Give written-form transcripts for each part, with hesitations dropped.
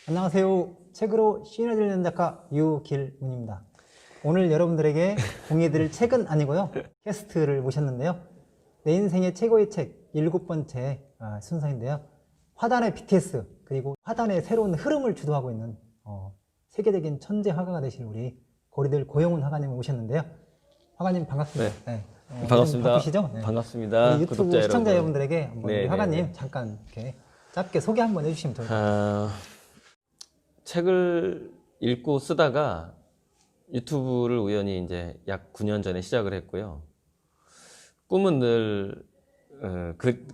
안녕하세요. 책으로 시인해드리는 작가 유길문입니다. 오늘 여러분들에게 공유해드릴 책은 아니고요. 게스트를 모셨는데요. 내 인생의 최고의 책 7번째 순서인데요. 화단의 BTS 그리고 화단의 새로운 흐름을 주도하고 있는 세계적인 천재 화가가 되실 우리 고리들 고영훈 화가님을 모셨는데요. 화가님 반갑습니다. 네. 반갑습니다. 바쁘시죠? 네. 반갑습니다. 우리 유튜브 구독자 시청자 여러분. 여러분들에게 한번 우리 화가님 잠깐 이렇게 짧게 소개 한번 해주시면 좋을 것 같아요. 책을 읽고 쓰다가 유튜브를 우연히 이제 약 9년 전에 시작을 했고요. 꿈은 늘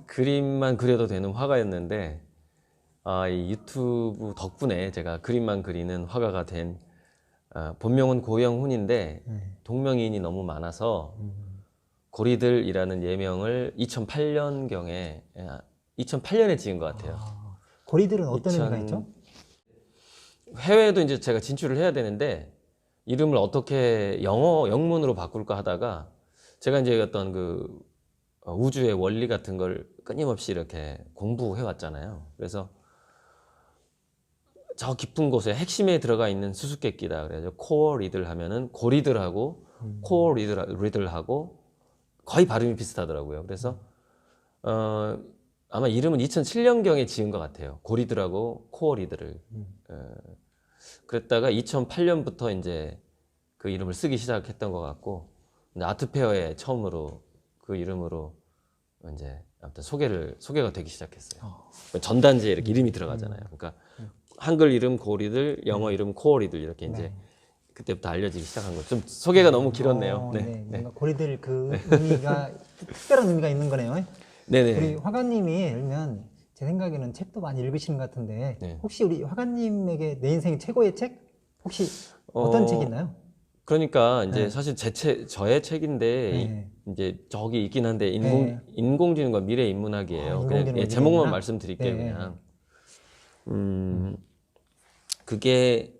그림만 그려도 되는 화가였는데 이 유튜브 덕분에 제가 그림만 그리는 화가가 된 본명은 고영훈인데 동명이인이 너무 많아서 고리들이라는 예명을 2008년에 지은 것 같아요. 고리들은 어떤 의미가 있죠? 해외에도 이제 제가 진출을 해야 되는데 이름을 어떻게 영문으로 바꿀까 하다가 제가 이제 어떤 그 우주의 원리 같은 걸 끊임없이 이렇게 공부해 왔잖아요. 그래서 저 깊은 곳에 핵심에 들어가 있는 수수께끼다. 그래서 코어 리들 하면은 고리들하고 코어 리들하고 거의 발음이 비슷하더라고요. 그래서 아마 이름은 2007년경에 지은 것 같아요. 고리들하고 코어 리들을. 그랬다가 2008년부터 이제 그 이름을 쓰기 시작했던 것 같고, 아트페어에 처음으로 그 이름으로 이제 아무튼 소개가 되기 시작했어요. 전단지에 이렇게 이름이 들어가잖아요. 그러니까 한글 이름 고리들, 영어 이름 코어리들 이렇게 이제 그때부터 알려지기 시작한 거죠. 좀 소개가 너무 길었네요. 뭔가 고리들 그 의미가 특별한 의미가 있는 거네요. 네네. 우리 화가님이 그러면 제 생각에는 책도 많이 읽으시는 것 같은데 혹시 우리 화가님에게 내 인생 최고의 책 혹시 어떤 책이 있나요? 그러니까 이제 사실 저의 책인데 이제 저기 있긴 한데 인공지능과 미래 인문학이에요. 그냥 제목만 말씀드릴게요. 그냥 그게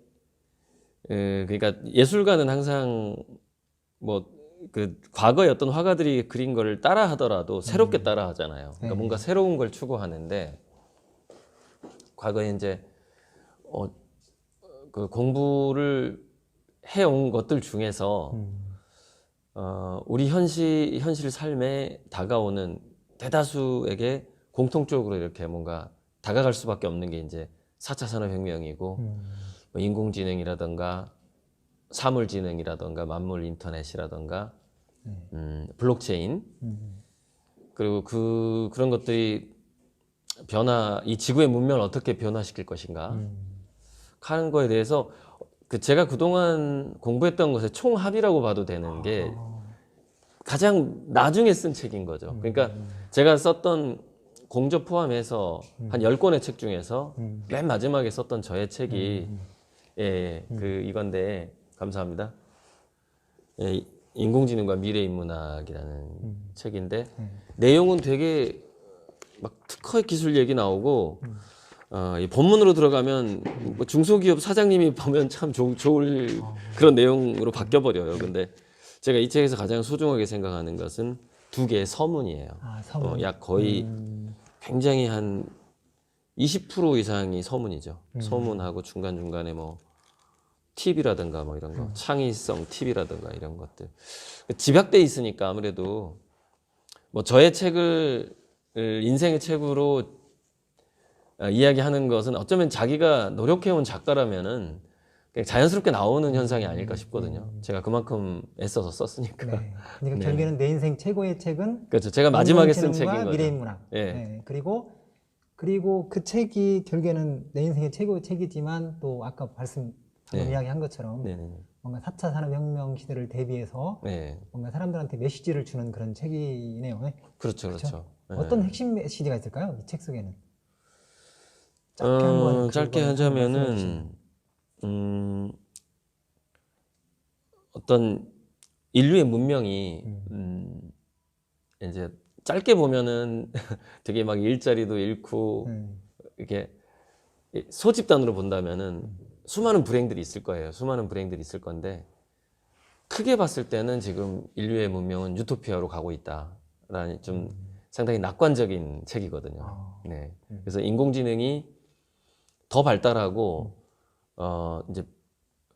그러니까 예술가는 항상 뭐 그 과거의 어떤 화가들이 그린 걸 따라 하더라도 새롭게 따라 하잖아요. 그러니까 뭔가 새로운 걸 추구하는데 과거에 이제 그 공부를 해온 것들 중에서 우리 현실 삶에 다가오는 대다수에게 공통적으로 이렇게 뭔가 다가갈 수밖에 없는 게 이제 4차 산업혁명이고 뭐 인공지능이라든가 사물지능이라든가 만물 인터넷이라든가 블록체인 그리고 그런 것들이 이 지구의 문명을 어떻게 변화시킬 것인가 하는 거에 대해서 제가 그동안 공부했던 것의 총합이라고 봐도 되는 게 가장 나중에 쓴 책인 거죠. 그러니까 제가 썼던 공저 포함해서 한 10권의 책 중에서 맨 마지막에 썼던 저의 책이 이건데 감사합니다. 인공지능과 미래인문학이라는 책인데 내용은 되게 막 특허의 기술 얘기 나오고 이 본문으로 들어가면 뭐 중소기업 사장님이 보면 참 좋을 그런 내용으로 바뀌어 버려요. 근데 제가 이 책에서 가장 소중하게 생각하는 것은 두 개의 서문이에요. 서문. 약 거의 굉장히 한 20% 이상이 서문이죠. 서문하고 중간중간에 뭐 팁이라든가 뭐 이런 거, 창의성 팁이라든가 이런 것들. 집약돼 있으니까 아무래도 뭐 저의 책을 인생의 책으로 이야기하는 것은 어쩌면 자기가 노력해온 작가라면은 그냥 자연스럽게 나오는 현상이 아닐까 싶거든요. 제가 그만큼 애써서 썼으니까. 그러니까 결국에는 내 인생 최고의 책은 그렇죠. 제가 마지막에 쓴 책인 거죠. 미래인문학. 그리고 그 책이 결국에는 내 인생의 최고의 책이지만 또 아까 방금 이야기한 것처럼 뭔가 4차 산업혁명 시대를 대비해서 뭔가 사람들한테 메시지를 주는 그런 책이네요. 그렇죠. 어떤 핵심 메시지가 있을까요? 이 책 속에는? 짧게 하자면은 어떤 인류의 문명이 이제 짧게 보면은 되게 막 일자리도 잃고 이렇게 소집단으로 본다면은 수많은 불행들이 있을 거예요. 수많은 불행들이 있을 건데 크게 봤을 때는 지금 인류의 문명은 유토피아로 가고 있다라는 좀 상당히 낙관적인 책이거든요. 그래서 인공지능이 더 발달하고 이제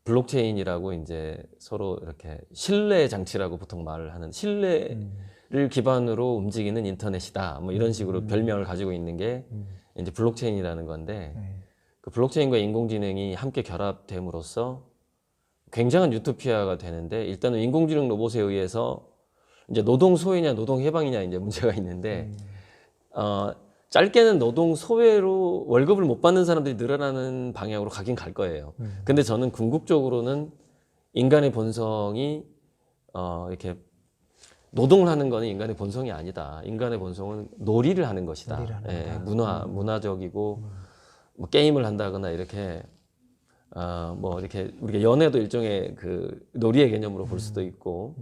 블록체인이라고 이제 서로 이렇게 신뢰 장치라고 보통 말을 하는 신뢰를 기반으로 움직이는 인터넷이다. 뭐 이런 식으로 별명을 가지고 있는 게 이제 블록체인이라는 건데 네. 그 블록체인과 인공지능이 함께 결합됨으로써 굉장한 유토피아가 되는데 일단은 인공지능 로봇에 의해서 이제 노동 소외냐 노동 해방이냐 이제 문제가 있는데 짧게는 노동 소외로 월급을 못 받는 사람들이 늘어나는 방향으로 가긴 갈 거예요. 근데 저는 궁극적으로는 인간의 본성이 이렇게 노동을 하는 거는 인간의 본성이 아니다. 인간의 본성은 놀이를 하는 것이다. 놀이를 하는 예, 거다. 문화적이고 뭐 게임을 한다거나 이렇게 뭐 이렇게 우리가 연애도 일종의 그 놀이의 개념으로 볼 수도 있고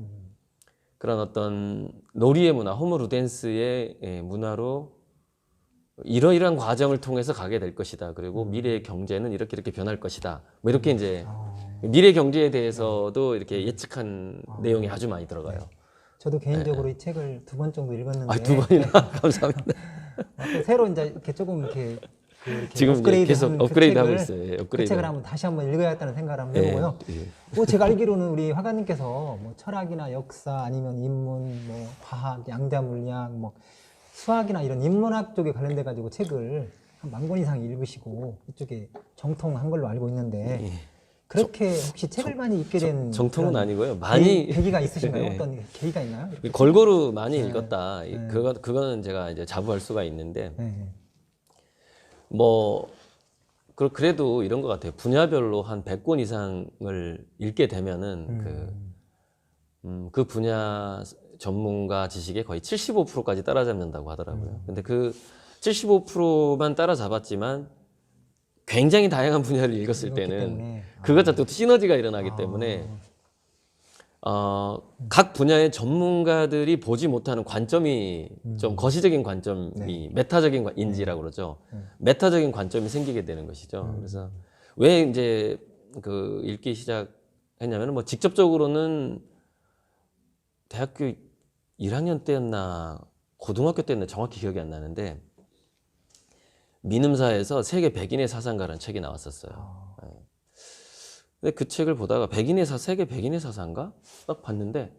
그런 어떤 놀이의 문화, 호모 루덴스의 문화로 이러이러한 과정을 통해서 가게 될 것이다. 그리고 미래의 경제는 이렇게 변할 것이다. 뭐 이렇게 이제 미래 경제에 대해서도 이렇게 예측한 내용이 아주 많이 들어가요. 저도 개인적으로 이 책을 2번 정도 읽었는데 아, 2번이나 감사합니다. 또 새로 이제 이렇게 조금 이렇게 지금 이제 업그레이드 계속 하는 업그레이드 하고 책을, 있어요. 예, 그 업그레이드. 책을 한번 다시 한번 읽어야겠다는 생각을 한번 해보고요. 예. 뭐 제가 알기로는 우리 화가님께서 뭐 철학이나 역사 아니면 인문, 뭐 과학, 양자물리학, 뭐 수학이나 이런 인문학 쪽에 관련돼 가지고 책을 한 10,000권 이상 읽으시고 이쪽에 정통한 걸로 알고 있는데 예. 그렇게 혹시 책을 많이 읽게 된 정통은 그런 아니고요. 많이 계기가 있으신가요? 네. 어떤 계기가 있나요? 골고루 많이 읽었다. 네. 그거는 제가 이제 자부할 수가 있는데 네. 뭐 그래도 이런 것 같아요. 분야별로 한 100권 이상을 읽게 되면은 그 분야 전문가 지식의 거의 75%까지 따라잡는다고 하더라고요. 근데 그 75%만 따라잡았지만 굉장히 다양한 분야를 읽었을 읽었기 때는 때문에. 그것과 또 시너지가 일어나기 때문에 각 분야의 전문가들이 보지 못하는 관점이 좀 거시적인 관점이 메타적인 인지라고 그러죠. 메타적인 관점이 생기게 되는 것이죠. 그래서 왜 이제 그 읽기 시작했냐면 뭐 직접적으로는 대학교 1학년 때였나 고등학교 때였나 정확히 기억이 안 나는데 민음사에서 세계 백인의 사상가라는 책이 나왔었어요. 네. 근데 그 책을 보다가 세계 백인의 사상가 딱 봤는데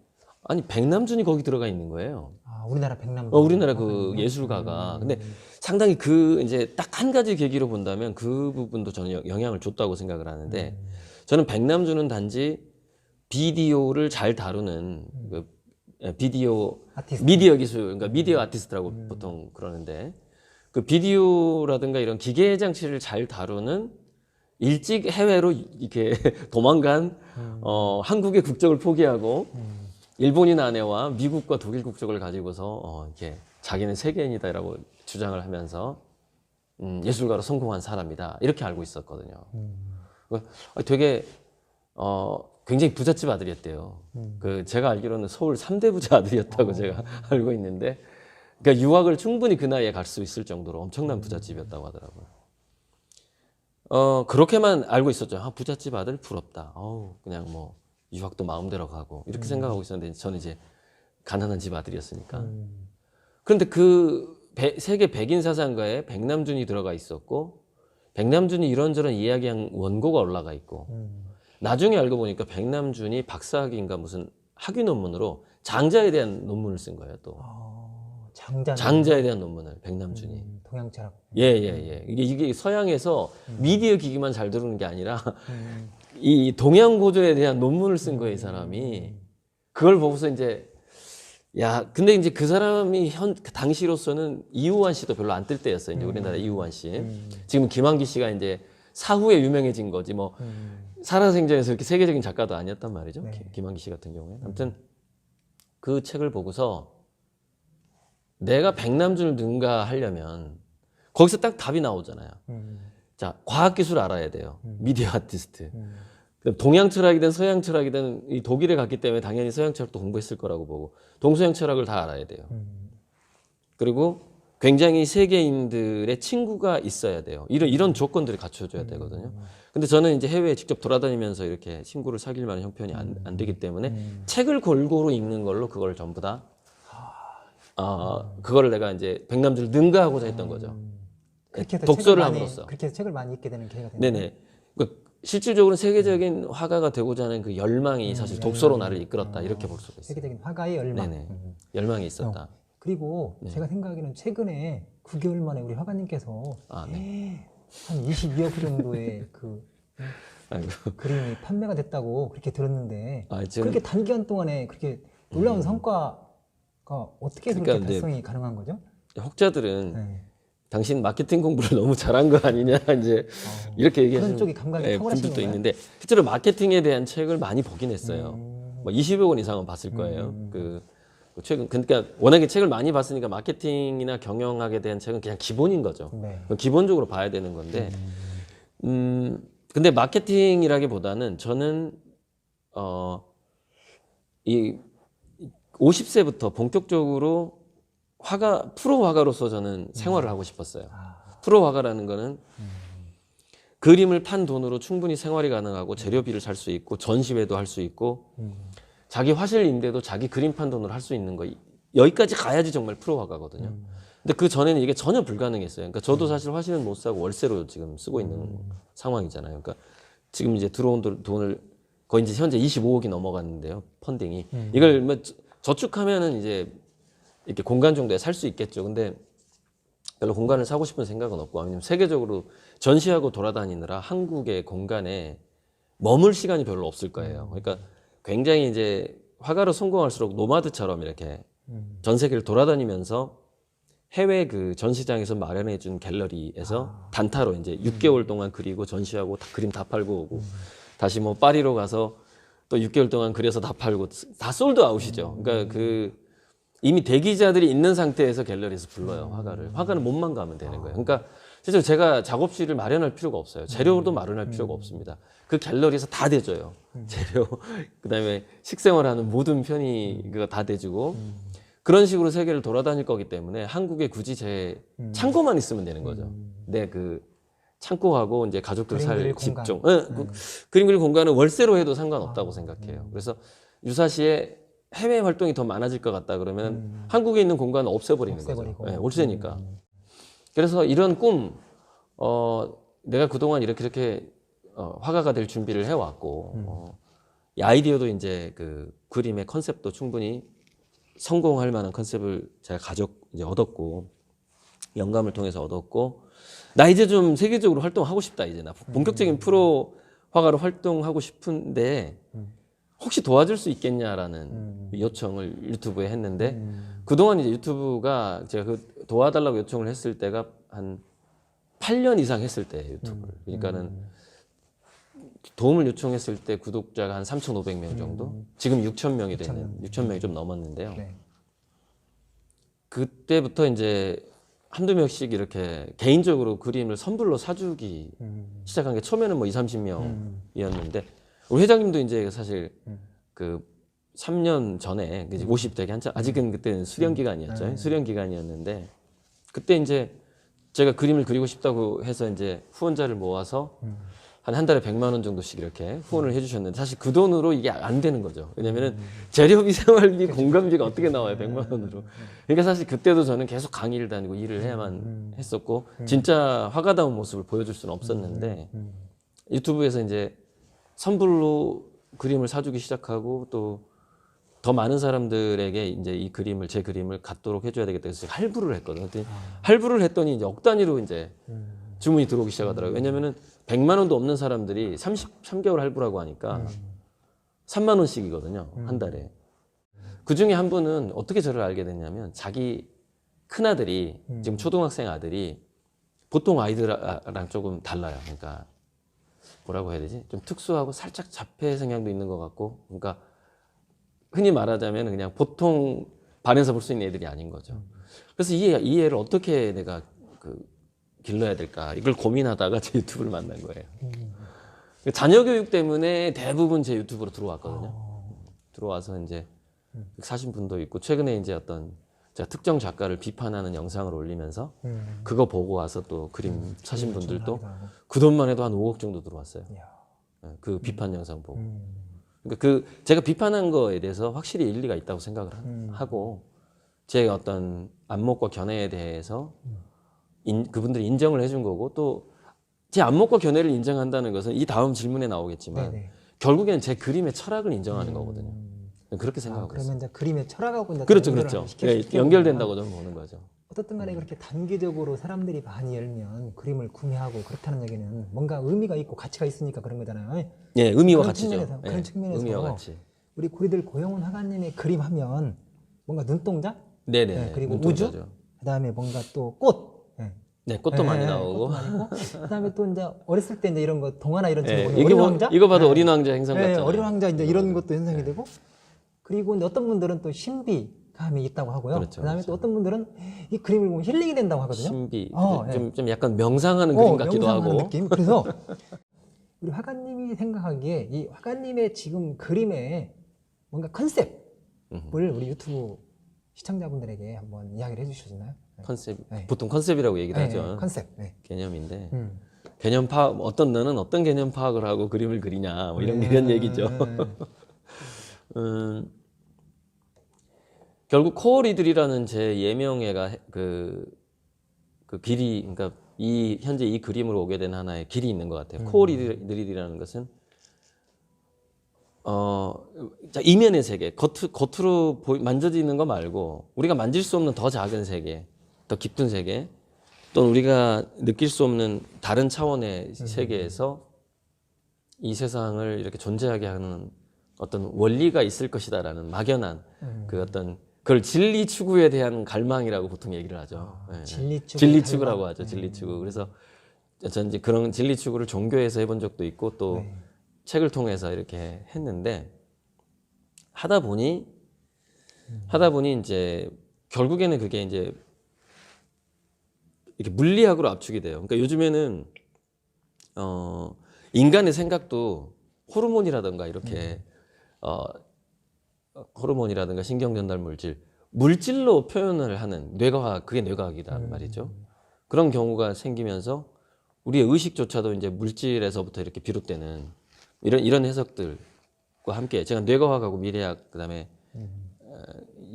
아니 백남준이 거기 들어가 있는 거예요. 아, 우리나라 백남준. 우리나라 그 예술가가. 근데 상당히 그 이제 딱 한 가지 계기로 본다면 그 부분도 저는 영향을 줬다고 생각을 하는데 저는 백남준은 단지 비디오를 잘 다루는 그 비디오 아티스트. 미디어 기술, 그러니까 미디어 아티스트라고 보통 그러는데 그 비디오라든가 이런 기계 장치를 잘 다루는 일찍 해외로 이렇게 도망간 한국의 국적을 포기하고 일본인 아내와 미국과 독일 국적을 가지고서 이렇게 자기는 세계인이다라고 주장을 하면서 예술가로 성공한 사람이다 이렇게 알고 있었거든요. 되게 굉장히 부잣집 아들이었대요. 그 제가 알기로는 서울 3대 부자 아들이었다고 제가 알고 있는데, 그러니까 유학을 충분히 그 나이에 갈 수 있을 정도로 엄청난 부잣집이었다고 하더라고요. 그렇게만 알고 있었죠. 아, 부잣집 아들 부럽다. 그냥 뭐 유학도 마음대로 가고 이렇게 생각하고 있었는데 저는 이제 가난한 집 아들이었으니까. 그런데 그 세계 백인 사상가에 백남준이 들어가 있었고 백남준이 이런저런 이야기한 원고가 올라가 있고 나중에 알고 보니까 백남준이 박사학위인가 무슨 학위 논문으로 장자에 대한 논문을 쓴 거예요. 또 장자에 대한 논문을 백남준이. 동양 철학. 예. 이게 서양에서 미디어 기기만 잘 다루는 게 아니라 이 동양 고조에 대한 논문을 쓴 거예요, 이 사람이. 그걸 보고서 이제 야, 근데 이제 그 사람이 당시로서는 이우환 씨도 별로 안 뜰 때였어요. 이제 우리나라 이우환 씨. 지금 김한기 씨가 이제 사후에 유명해진 거지 뭐 살아생전에서 이렇게 세계적인 작가도 아니었단 말이죠. 네. 김한기 씨 같은 경우에. 아무튼 그 책을 보고서 내가 백남준을 능가하려면 거기서 딱 답이 나오잖아요. 자, 과학기술 알아야 돼요. 미디어 아티스트. 동양 철학이든 서양 철학이든 이 독일에 갔기 때문에 당연히 서양 철학도 공부했을 거라고 보고 동서양 철학을 다 알아야 돼요. 그리고 굉장히 세계인들의 친구가 있어야 돼요. 이런 조건들이 갖춰져야 되거든요. 근데 저는 이제 해외에 직접 돌아다니면서 이렇게 친구를 사귈 만한 형편이 안 되기 때문에 책을 골고루 읽는 걸로 그걸 전부 다 그거를 내가 이제 백남준을 능가하고자 했던 거죠. 그렇게 해서 독서를 책을 많이, 함으로써. 그렇게 해서 책을 많이 읽게 되는 계기가 되는 네네. 그러니까 실질적으로 세계적인 화가가 되고자 하는 그 열망이 사실 독서로 열망이. 나를 이끌었다 이렇게 볼 수가 있어요. 세계적인 화가의 열망. 네네. 열망이 있었다. 그리고 네. 제가 생각하기에는 최근에 9개월 만에 우리 화가님께서 네. 한 22억 정도의 그 아이고. 그림이 판매가 됐다고 그렇게 들었는데 지금 그렇게 단기간 동안에 그렇게 놀라운 성과가 어떻게 해서 그러니까 그렇게 달성이 가능한 거죠? 혹자들은 네. 당신 마케팅 공부를 너무 잘한 거 아니냐 이제 이렇게 얘기하시는 그런 쪽이 감각이 탁월하신 분들도 건가요? 있는데 실제로 마케팅에 대한 책을 많이 보긴 했어요. 뭐 20여 권 이상은 봤을 거예요. 그 최근 그러니까 워낙에 책을 많이 봤으니까 마케팅이나 경영학에 대한 책은 그냥 기본인 거죠. 네. 기본적으로 봐야 되는 건데 근데 마케팅이라기보다는 저는 이 50세부터 본격적으로 프로 화가로서 저는 생활을 하고 싶었어요. 프로 화가라는 거는 그림을 판 돈으로 충분히 생활이 가능하고 재료비를 살 수 있고 전시회도 할 수 있고 자기 화실 임대도 자기 그림 판 돈으로 할 수 있는 거 여기까지 가야지 정말 프로 화가거든요. 근데 그 전에는 이게 전혀 불가능했어요. 그러니까 저도 사실 화실은 못 사고 월세로 지금 쓰고 있는 상황이잖아요. 그러니까 지금 이제 들어온 돈을 거의 이제 현재 25억이 넘어갔는데요. 펀딩이 이걸 뭐 저축하면은 이제 이렇게 공간 정도에 살 수 있겠죠. 근데 별로 공간을 사고 싶은 생각은 없고, 아니면 세계적으로 전시하고 돌아다니느라 한국의 공간에 머물 시간이 별로 없을 거예요. 그러니까 굉장히 이제 화가로 성공할수록 노마드처럼 이렇게 전 세계를 돌아다니면서 해외 그 전시장에서 마련해 준 갤러리에서 단타로 이제 6개월 동안 그리고 전시하고 그림 다 팔고 오고 다시 뭐 파리로 가서 또 6개월 동안 그려서 다 팔고 다 솔드 아웃이죠. 그러니까 그 이미 대기자들이 있는 상태에서 갤러리에서 불러요, 화가를. 화가는 몸만 가면 되는 거예요. 그러니까 실제로 제가 작업실을 마련할 필요가 없어요. 재료도 마련할 필요가 없습니다. 그 갤러리에서 다 대줘요. 재료, 그다음에 식생활하는 모든 편의 그거 다 대주고 그런 식으로 세계를 돌아다닐 거기 때문에 한국에 굳이 제 창고만 있으면 되는 거죠. 내 그 창고하고 이제 가족들 그림 살 그릴 집중. 공간. 그림 그릴 공간은 월세로 해도 상관없다고 생각해요. 그래서 유사시에 해외 활동이 더 많아질 것 같다 그러면 한국에 있는 공간을 없애버리는 없애버리고. 거죠. 네, 월세니까. 그래서 이런 꿈, 내가 그동안 이렇게 화가가 될 준비를 해왔고, 이 아이디어도 이제 그 그림의 컨셉도 충분히 성공할 만한 컨셉을 제가 이제 얻었고, 영감을 통해서 얻었고, 나 이제 좀 세계적으로 활동하고 싶다, 이제 나 본격적인 프로 화가로 활동하고 싶은데, 혹시 도와줄 수 있겠냐라는 요청을 유튜브에 했는데, 그동안 이제 유튜브가 제가 그 도와달라고 요청을 했을 때가 한 8년 이상 했을 때 유튜브를. 그러니까는 도움을 요청했을 때 구독자가 한 3,500명 정도? 지금 6,000명이 되는, 6,000명이 좀 넘었는데요. 네. 그때부터 이제 한두 명씩 이렇게 개인적으로 그림을 선불로 사주기 시작한 게 처음에는 뭐 2, 30명이었는데, 우리 회장님도 이제 사실 그 3년 전에 이제 50대기 한참, 아직은 그때는 수련 기간이었죠. 수련 기간이었는데, 그때 이제 제가 그림을 그리고 싶다고 해서 이제 후원자를 모아서 한 달에 100만 원 정도씩 이렇게 후원을 해주셨는데, 사실 그 돈으로 이게 안 되는 거죠. 왜냐면은 재료비, 생활비, 공간비가 어떻게 나와요, 100만 원으로. 그러니까 사실 그때도 저는 계속 강의를 다니고 일을 해야만 했었고, 진짜 화가다운 모습을 보여줄 수는 없었는데, 유튜브에서 이제 선불로 그림을 사주기 시작하고 또 더 많은 사람들에게 이제 이 그림을, 제 그림을 갖도록 해줘야 되겠다 해서 할부를 했거든요. 할부를 했더니 이제 억 단위로 이제 주문이 들어오기 시작하더라고요. 왜냐면은 100만 원도 없는 사람들이 33개월 할부라고 하니까 3만 원씩이거든요, 한 달에. 그 중에 한 분은 어떻게 저를 알게 됐냐면, 자기 큰아들이, 지금 초등학생 아들이 보통 아이들랑 조금 달라요. 그러니까 뭐라고 해야 되지? 좀 특수하고 살짝 자폐 성향도 있는 것 같고, 그러니까 흔히 말하자면 그냥 보통 반에서 볼 수 있는 애들이 아닌 거죠. 그래서 이 애를 어떻게 내가 길러야 될까, 이걸 고민하다가 제 유튜브를 만난 거예요. 자녀 교육 때문에 대부분 제 유튜브로 들어왔거든요. 들어와서 이제 사신 분도 있고, 최근에 이제 어떤 제가 특정 작가를 비판하는 영상을 올리면서 그거 보고 와서 또 그림 사신 분들도 그 돈만 해도 한 5억 정도 들어왔어요. 그 비판 영상 보고. 그러니까 제가 비판한 거에 대해서 확실히 일리가 있다고 생각을 하고, 제 어떤 안목과 견해에 대해서 그분들이 인정을 해준 거고 또 제 안목과 견해를 인정한다는 것은 이 다음 질문에 나오겠지만 네네. 결국엔 제 그림의 철학을 인정하는 거거든요. 그렇게 생각하고 있어요. 그러면 이제 그림의 철학하고 이제 그렇죠, 연결을 그렇죠. 시켜보면 예, 연결된다고 저는 보는 거죠. 어떻든 간에 그렇게 단기적으로 사람들이 많이 열면 그림을 구매하고 그렇다는 얘기는 뭔가 의미가 있고 가치가 있으니까 그런 거잖아요. 예, 의미와 그런 가치죠. 측면에서, 그런 측면에서 의미와 가치. 우리 고리들 고영훈 화가님의 그림 하면 뭔가 눈동자, 네네. 네, 그리고 눈동자죠. 우주, 그다음에 뭔가 또 꽃, 네. 네, 꽃도 많이 네, 나오고. 꽃도 많이 있고, 그다음에 또 이제 어렸을 때 이제 이런 거 동화나 이런 책 예, 보면 이거, 어린 왕자, 이거 봐도 네. 어린 왕자 행성 네, 같잖아요. 어린 왕자 이제 이거 이런 봐도. 것도 현상이 되고, 그리고 이제 어떤 분들은 또 신비감이 있다고 하고요. 그렇죠, 그다음에 그렇죠. 또 어떤 분들은 이 그림을 보면 힐링이 된다고 하거든요. 신비. 네. 좀 약간 명상하는 그림 같기도 명상하는 하고. 느낌. 그래서 우리 화가님이 생각하기에 이 화가님의 지금 그림의 뭔가 컨셉을 우리 유튜브 시청자분들에게 한번 이야기를 해주실 수 있나요? 네. 컨셉. 네. 보통 컨셉이라고 얘기를 네, 하죠. 컨셉. 네. 개념인데. 음. 개념 파악, 너는 어떤 개념 파악을 하고 그림을 그리냐. 뭐 이런 얘기죠. 결국 코어리들이라는 제 예명애가 그 길이, 그러니까 현재 이 그림으로 오게 된 하나의 길이 있는 것 같아요. 코어리들이라는 것은 자, 이면의 세계, 겉으로 만져지는 거 말고 우리가 만질 수 없는 더 작은 세계, 더 깊은 세계, 또는 우리가 느낄 수 없는 다른 차원의 세계에서 이 세상을 이렇게 존재하게 하는 어떤 원리가 있을 것이다라는 막연한 그 어떤 그걸 진리 추구에 대한 갈망이라고 보통 얘기를 하죠. 네. 진리 추구라고 하죠. 진리 추구. 그래서 저는 이제 그런 진리 추구를 종교에서 해본 적도 있고 또 책을 통해서 이렇게 했는데 하다 보니 이제 결국에는 그게 이제 이렇게 물리학으로 압축이 돼요. 그러니까 요즘에는 인간의 생각도 호르몬이라든가 이렇게 호르몬이라든가 신경 전달 물질로 표현을 하는 뇌과학, 그게 뇌과학이란 말이죠. 그런 경우가 생기면서 우리의 의식조차도 이제 물질에서부터 이렇게 비롯되는 이런 해석들과 함께 제가 뇌과학하고 미래학 그다음에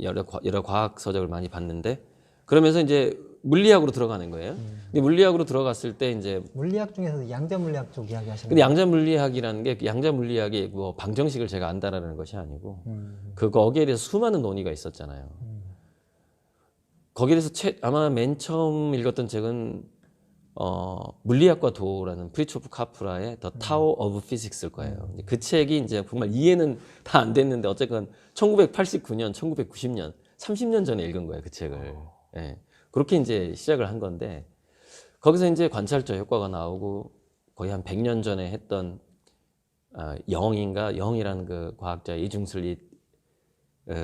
여러 과학 서적을 많이 봤는데 그러면서 이제 물리학으로 들어가는 거예요. 근데 물리학으로 들어갔을 때 이제 물리학 중에서 양자 물리학 쪽 이야기 하시는 근데 양자 물리학이라는 게 양자 물리학의 뭐 방정식을 제가 안다라는 것이 아니고 거기에 대해서 수많은 논의가 있었잖아요. 거기에 대해서 아마 맨 처음 읽었던 책은 물리학과 도라는 프리초프 카프라의 The Tao of Physics일 거예요. 그 책이 이제 정말 이해는 다 안 됐는데 어쨌건 1989년, 1990년, 30년 전에 읽은 거예요, 그 책을. 예. 그렇게 이제 시작을 한 건데 거기서 이제 관찰적 효과가 나오고 거의 한 100년 전에 했던 영이라는 그 과학자의 이중슬릿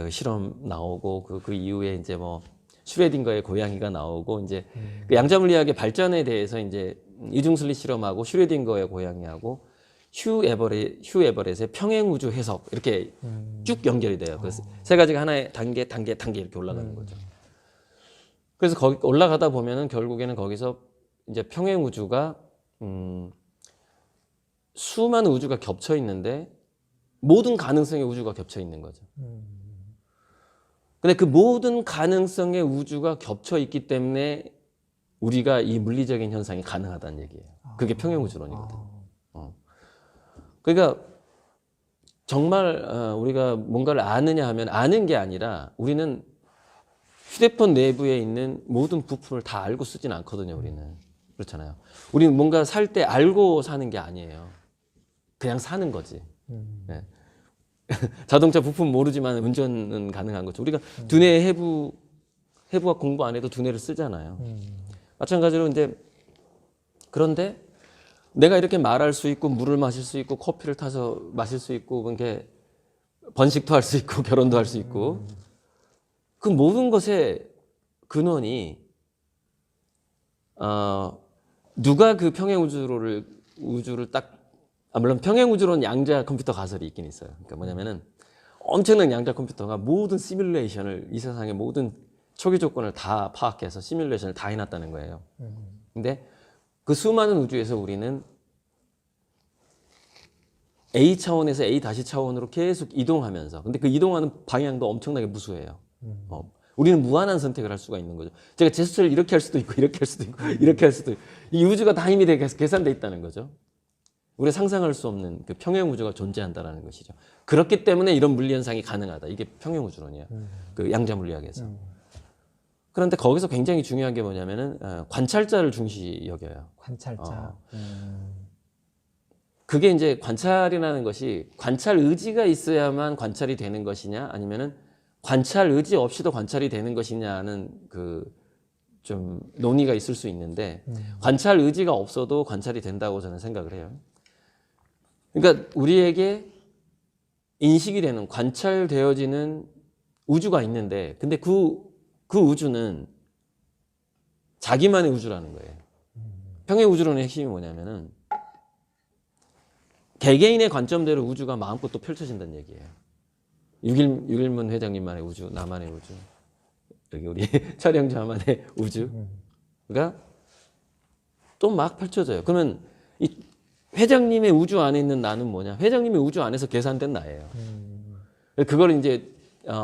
실험 나오고 그 이후에 이제 뭐 슈레딩거의 고양이가 나오고 이제 그 양자 물리학의 발전에 대해서 이제 이중슬릿 실험하고 슈레딩거의 고양이하고 휴 에버렛의 평행 우주 해석 이렇게 쭉 연결이 돼요. 그래서 세 가지가 하나의 단계 이렇게 올라가는 거죠. 그래서 거기 올라가다 보면은 결국에는 거기서 이제 평행 우주가 수많은 우주가 겹쳐 있는데 모든 가능성의 우주가 겹쳐 있는 거죠. 근데 그 모든 가능성의 우주가 겹쳐 있기 때문에 우리가 이 물리적인 현상이 가능하다는 얘기예요. 그게 평행 우주론이거든요. 그러니까 정말 우리가 뭔가를 아느냐 하면 아는 게 아니라 우리는 휴대폰 내부에 있는 모든 부품을 다 알고 쓰진 않거든요, 우리는. 그렇잖아요. 우리는 뭔가 살 때 알고 사는 게 아니에요. 그냥 사는 거지. 네. 자동차 부품 모르지만 운전은 가능한 거죠. 우리가 두뇌 해부학 공부 안 해도 두뇌를 쓰잖아요. 마찬가지로 이제 그런데 내가 이렇게 말할 수 있고 물을 마실 수 있고 커피를 타서 마실 수 있고 이렇게 번식도 할 수 있고 결혼도 할 수 있고 그 모든 것의 근원이 누가 그 평행 우주를 딱 물론 평행 우주로는 양자 컴퓨터 가설이 있긴 있어요. 그러니까 뭐냐면은 엄청난 양자 컴퓨터가 모든 시뮬레이션을 이 세상의 모든 초기 조건을 다 파악해서 시뮬레이션을 다 해놨다는 거예요. 근데 그 수많은 우주에서 우리는 A 차원에서 A 다시 차원으로 계속 이동하면서 근데 그 이동하는 방향도 엄청나게 무수해요. 우리는 무한한 선택을 할 수가 있는 거죠. 제가 제스처를 이렇게 할 수도 있고 이렇게 할 수도 있고 이렇게 할 수도 있고 이 우주가 다 이미 계산돼 있다는 거죠. 우리가 상상할 수 없는 그 평행 우주가 존재한다는 것이죠. 그렇기 때문에 이런 물리 현상이 가능하다. 이게 평행 우주론이야. 그 양자 물리학에서. 그런데 거기서 굉장히 중요한 게 뭐냐면은 관찰자를 중시 여겨요. 관찰자. 그게 이제 관찰이라는 것이 관찰 의지가 있어야만 관찰이 되는 것이냐 아니면은 관찰 의지 없이도 관찰이 되는 것이냐는 그 좀 논의가 있을 수 있는데 관찰 의지가 없어도 관찰이 된다고 저는 생각을 해요. 그러니까 우리에게 인식이 되는 관찰되어지는 우주가 있는데 근데 그 우주는 자기만의 우주라는 거예요. 평행 우주론의 핵심이 뭐냐면은 개개인의 관점대로 우주가 마음껏 또 펼쳐진다는 얘기예요. 유길문 회장님만의 우주, 나만의 우주, 여기 우리 촬영자만의 우주가 또 막 펼쳐져요. 그러면 이 회장님의 우주 안에 있는 나는 뭐냐? 회장님의 우주 안에서 계산된 나예요. 그걸 이제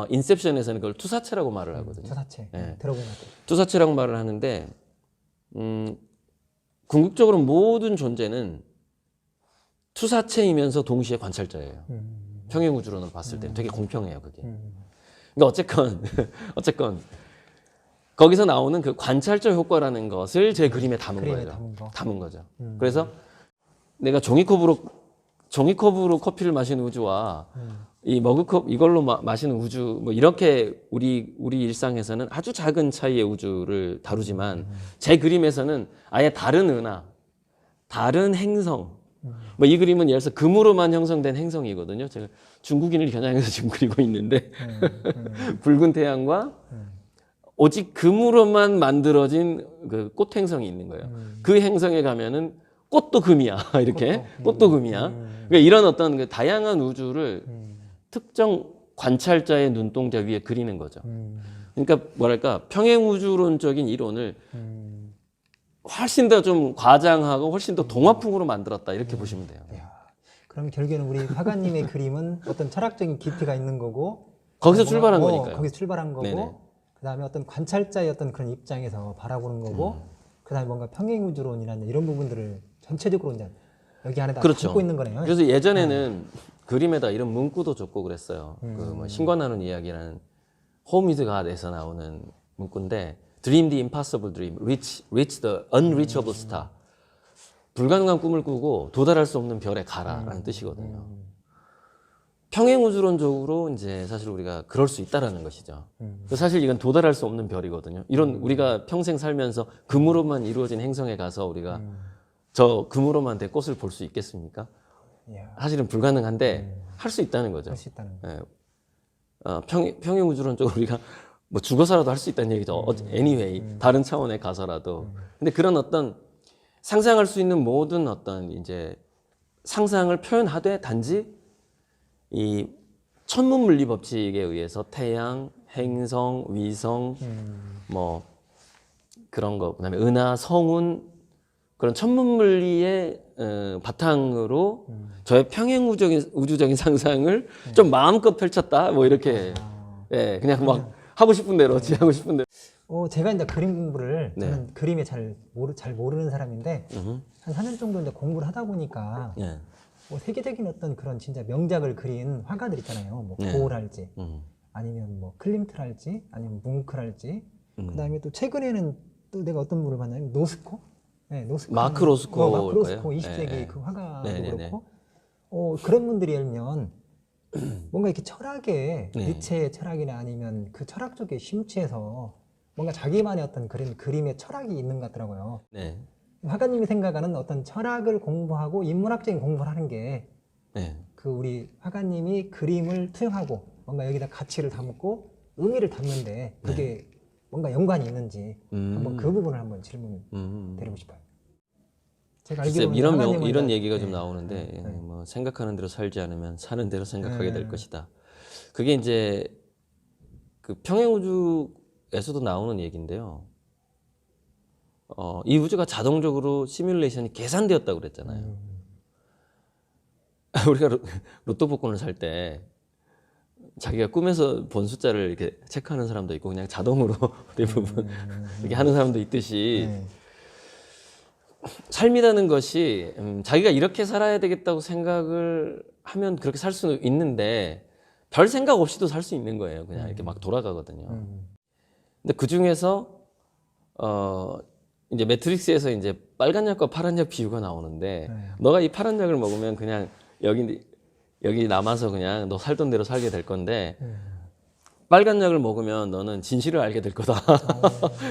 인셉션에서는 그걸 투사체라고 말을 하거든요. 투사체. 네. 들어보면 어때요? 투사체라고 말을 하는데 궁극적으로 모든 존재는 투사체이면서 동시에 관찰자예요. 평행 우주론으로 봤을 때 되게 공평해요, 그게. 그러니까 어쨌건 거기서 나오는 그 관찰자 효과라는 것을 제 그림에 담은 그림에 거예요. 담은 거죠. 그래서 내가 종이컵으로 커피를 마시는 우주와 이 머그컵 이걸로 마시는 우주 뭐 이렇게 우리 일상에서는 아주 작은 차이의 우주를 다루지만 제 그림에서는 아예 다른 은하, 다른 행성. 뭐 이 그림은 예를 들어서 금으로만 형성된 행성이거든요. 제가 중국인을 겨냥해서 지금 그리고 있는데 붉은 태양과 오직 금으로만 만들어진 그 꽃 행성이 있는 거예요. 그 행성에 가면은 꽃도 금이야. 이렇게 꽃도 금이야. 그러니까 이런 어떤 그 다양한 우주를 특정 관찰자의 눈동자 위에 그리는 거죠. 그러니까 뭐랄까 평행 우주론적인 이론을 훨씬 더 좀 과장하고 훨씬 더 동화풍으로 만들었다 이렇게 보시면 돼요. 이야, 그럼 결국에는 우리 화가님의 그림은 어떤 철학적인 깊이가 있는 거고 거기서 출발한 거니까요. 거기서 출발한 거고 네네. 그다음에 어떤 관찰자의 어떤 그런 입장에서 바라보는 거고 그다음에 뭔가 평행 우주론이라는 이런 부분들을 전체적으로 이제 여기 안에다 그렇죠. 담고 있는 거네요. 그래서 예전에는 그림에다 이런 문구도 줬고 그랬어요. 그 뭐 신과 나눈 이야기라는 Home with God에서 나오는 문구인데 Dream the impossible dream, reach the unreachable star. 불가능한 꿈을 꾸고 도달할 수 없는 별에 가라라는 뜻이거든요. 평행 우주론적으로 이제 사실 우리가 그럴 수 있다라는 것이죠. 사실 이건 도달할 수 없는 별이거든요. 이런 우리가 평생 살면서 금으로만 이루어진 행성에 가서 우리가 저 금으로만 된 꽃을 볼 수 있겠습니까? 이야, 사실은 불가능한데 할 수 있다는 거죠. 할 수 있다는 거. 예. 평행 우주론적으로 우리가 뭐 죽어서라도 할 수 있다는 얘기죠. anyway, 다른 차원에 가서라도. 근데 그런 어떤 상상할 수 있는 모든 어떤 이제 상상을 표현하되 단지 이 천문 물리 법칙에 의해서 태양, 행성, 위성, 뭐 그런 거, 그다음에 은하, 성운 그런 천문 물리의 바탕으로 저의 평행 우주적인 상상을 좀 마음껏 펼쳤다. 뭐 이렇게 예, 그냥 막 하고 싶은 대로 하고 싶은 대로. 제가 이제 그림 공부를 네. 저는 그림에 잘 모르는 사람인데 한 4년 정도 이제 공부를 하다 보니까 예. 뭐 세계적인 어떤 그런 진짜 명작을 그린 화가들 있잖아요. 뭐 네. 보울할지 아니면 뭐 클림트랄지 아니면 뭉크랄지 그다음에 또 최근에는 또 내가 어떤 분을 봤냐면 노스코? 네, 노스코. 마크 로스코일 마크 로스코 거예요? 20세기 네. 그 화가도 네네네. 그렇고 그런 분들이 알면 뭔가 이렇게 철학에 네. 니체의 철학이나 아니면 그 철학 쪽에 심취해서 뭔가 자기만의 어떤 그림의 철학이 있는 것 같더라고요. 네. 화가님이 생각하는 어떤 철학을 공부하고 인문학적인 공부를 하는 게 네. 그 우리 화가님이 그림을 투영하고 뭔가 여기다 가치를 담고 의미를 담는데 그게 뭔가 연관이 있는지 한번 그 부분을 한번 질문 드리고 싶어요. 제가 글쎄, 알기로는 이런 화가님은 얘기가 네, 좀 나오는데 네. 뭐 생각하는 대로 살지 않으면 사는 대로 생각하게 될 네. 것이다. 그게 이제 그 평행 우주에서도 나오는 얘기인데요. 이 우주가 자동적으로 시뮬레이션이 계산되었다고 그랬잖아요. 우리가 로또 복권을 살 때 자기가 꿈에서 본 숫자를 이렇게 체크하는 사람도 있고 그냥 자동으로 대부분 이렇게 하는 사람도 있듯이 네. 삶이라는 것이 자기가 이렇게 살아야 되겠다고 생각을 하면 그렇게 살 수 있는데 별 생각 없이도 살 수 있는 거예요. 그냥 이렇게 막 돌아가거든요. 근데 그 중에서 이제 매트릭스에서 이제 빨간 약과 파란 약 비유가 나오는데 네. 너가 이 파란 약을 먹으면 그냥 여기 남아서 그냥 너 살던 대로 살게 될 건데 빨간 약을 먹으면 너는 진실을 알게 될 거다.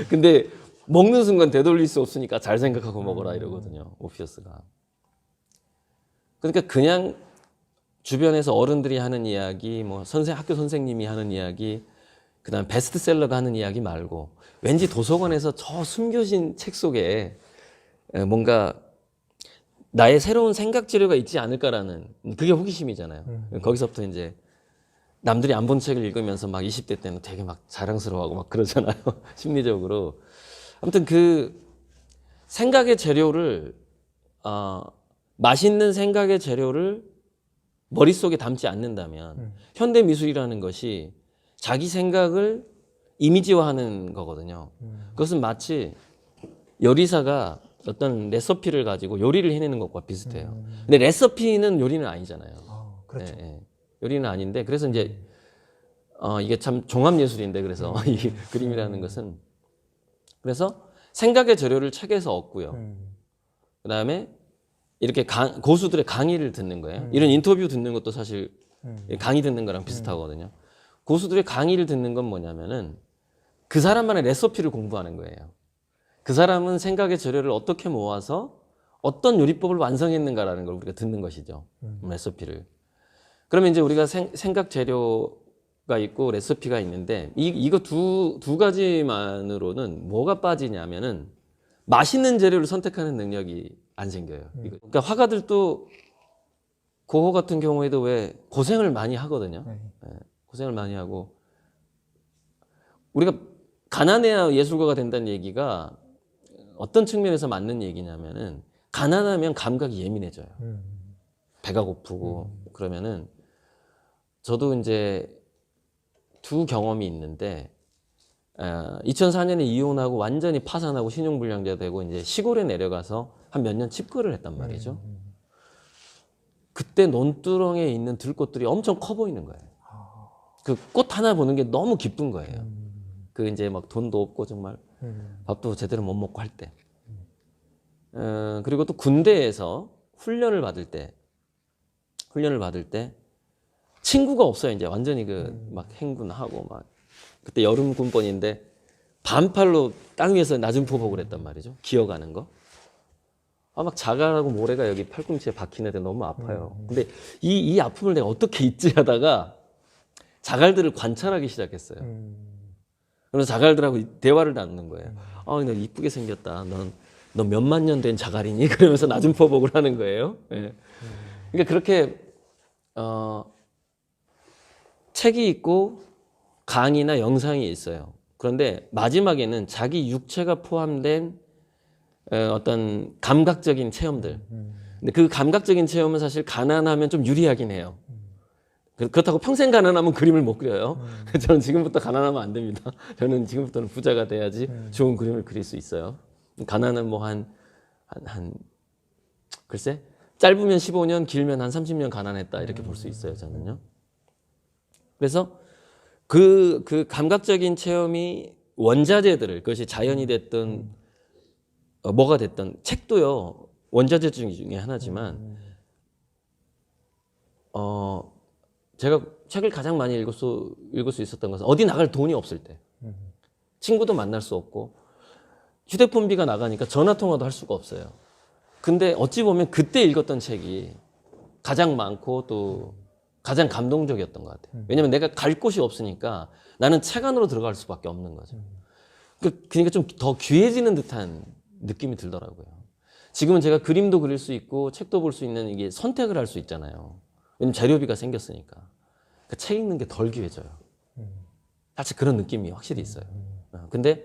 근데 먹는 순간 되돌릴 수 없으니까 잘 생각하고 먹어라 이러거든요. 오피어스가. 그러니까 그냥 주변에서 어른들이 하는 이야기, 뭐 학교 선생님이 하는 이야기, 그다음 베스트셀러가 하는 이야기 말고 왠지 도서관에서 저 숨겨진 책 속에 뭔가 나의 새로운 생각 재료가 있지 않을까라는 그게 호기심이잖아요. 거기서부터 이제 남들이 안 본 책을 읽으면서 막 20대 때는 되게 막 자랑스러워하고 막 그러잖아요. 심리적으로. 아무튼 그 생각의 재료를 맛있는 생각의 재료를 머릿속에 담지 않는다면 현대 미술이라는 것이 자기 생각을 이미지화하는 거거든요. 그것은 마치 요리사가 어떤 레시피를 가지고 요리를 해내는 것과 비슷해요. 근데 레시피는 요리는 아니잖아요. 그렇죠. 예, 예. 요리는 아닌데 그래서 이제 이게 참 종합 예술인데 그래서 이 그림이라는 것은 그래서 생각의 재료를 책에서 얻고요. 그다음에 이렇게 고수들의 강의를 듣는 거예요. 이런 인터뷰 듣는 것도 사실 강의 듣는 거랑 비슷하거든요. 고수들의 강의를 듣는 건 뭐냐면은 그 사람만의 레시피를 공부하는 거예요. 그 사람은 생각의 재료를 어떻게 모아서 어떤 요리법을 완성했는가라는 걸 우리가 듣는 것이죠. 레시피를. 그러면 이제 우리가 생각 재료가 있고 레시피가 있는데 이거 두 가지만으로는 뭐가 빠지냐면은 맛있는 재료를 선택하는 능력이 안 생겨요. 그러니까 화가들도 고흐 같은 경우에도 왜 고생을 많이 하거든요. 예, 고생을 많이 하고 우리가 가난해야 예술가가 된다는 얘기가 어떤 측면에서 맞는 얘기냐면은 가난하면 감각이 예민해져요. 배가 고프고 그러면은 저도 이제 두 경험이 있는데 2004년에 이혼하고 완전히 파산하고 신용불량자 되고 이제 시골에 내려가서 한 몇 년 칩거를 했단 말이죠. 그때 논두렁에 있는 들꽃들이 엄청 커 보이는 거예요. 그 꽃 하나 보는 게 너무 기쁜 거예요. 그 이제 막 돈도 없고 정말 밥도 제대로 못 먹고 할 때. 그리고 또 군대에서 훈련을 받을 때 친구가 없어요. 이제 완전히 그 막 행군하고 막 그때 여름 군번인데 반팔로 땅 위에서 낮은 포복을 했단 말이죠. 기어가는 거. 막 자갈하고 모래가 여기 팔꿈치에 박히는데 너무 아파요. 근데 이 아픔을 내가 어떻게 잊지 하다가 자갈들을 관찰하기 시작했어요. 그래서 자갈들하고 대화를 나누는 거예요. 너 이쁘게 생겼다. 넌 몇만 년 된 자갈이니? 그러면서 낮은 포복을 하는 거예요. 네. 그러니까 그렇게 책이 있고 강의나 영상이 있어요. 그런데 마지막에는 자기 육체가 포함된 어떤 감각적인 체험들. 근데 그 감각적인 체험은 사실 가난하면 좀 유리하긴 해요. 그렇다고 평생 가난하면 그림을 못 그려요. 저는 지금부터 가난하면 안 됩니다. 저는 지금부터는 부자가 돼야지 좋은 그림을 그릴 수 있어요. 가난은 뭐 글쎄, 짧으면 15년, 길면 한 30년 가난했다. 이렇게 볼 수 있어요, 저는요. 그래서 그 감각적인 체험이 원자재들을, 그것이 자연이 됐든, 뭐가 됐든, 책도요, 원자재 중에 하나지만, 제가 책을 가장 많이 읽을 수 있었던 것은 어디 나갈 돈이 없을 때. 친구도 만날 수 없고, 휴대폰비가 나가니까 전화통화도 할 수가 없어요. 근데 어찌 보면 그때 읽었던 책이 가장 많고 또 가장 감동적이었던 것 같아요. 왜냐면 내가 갈 곳이 없으니까 나는 책 안으로 들어갈 수밖에 없는 거죠. 그러니까 좀 더 귀해지는 듯한 느낌이 들더라고요. 지금은 제가 그림도 그릴 수 있고 책도 볼 수 있는 이게 선택을 할 수 있잖아요. 왜냐면 재료비가 생겼으니까. 그러니까 책 읽는 게 덜 귀해져요. 사실 그런 느낌이 확실히 있어요. 근데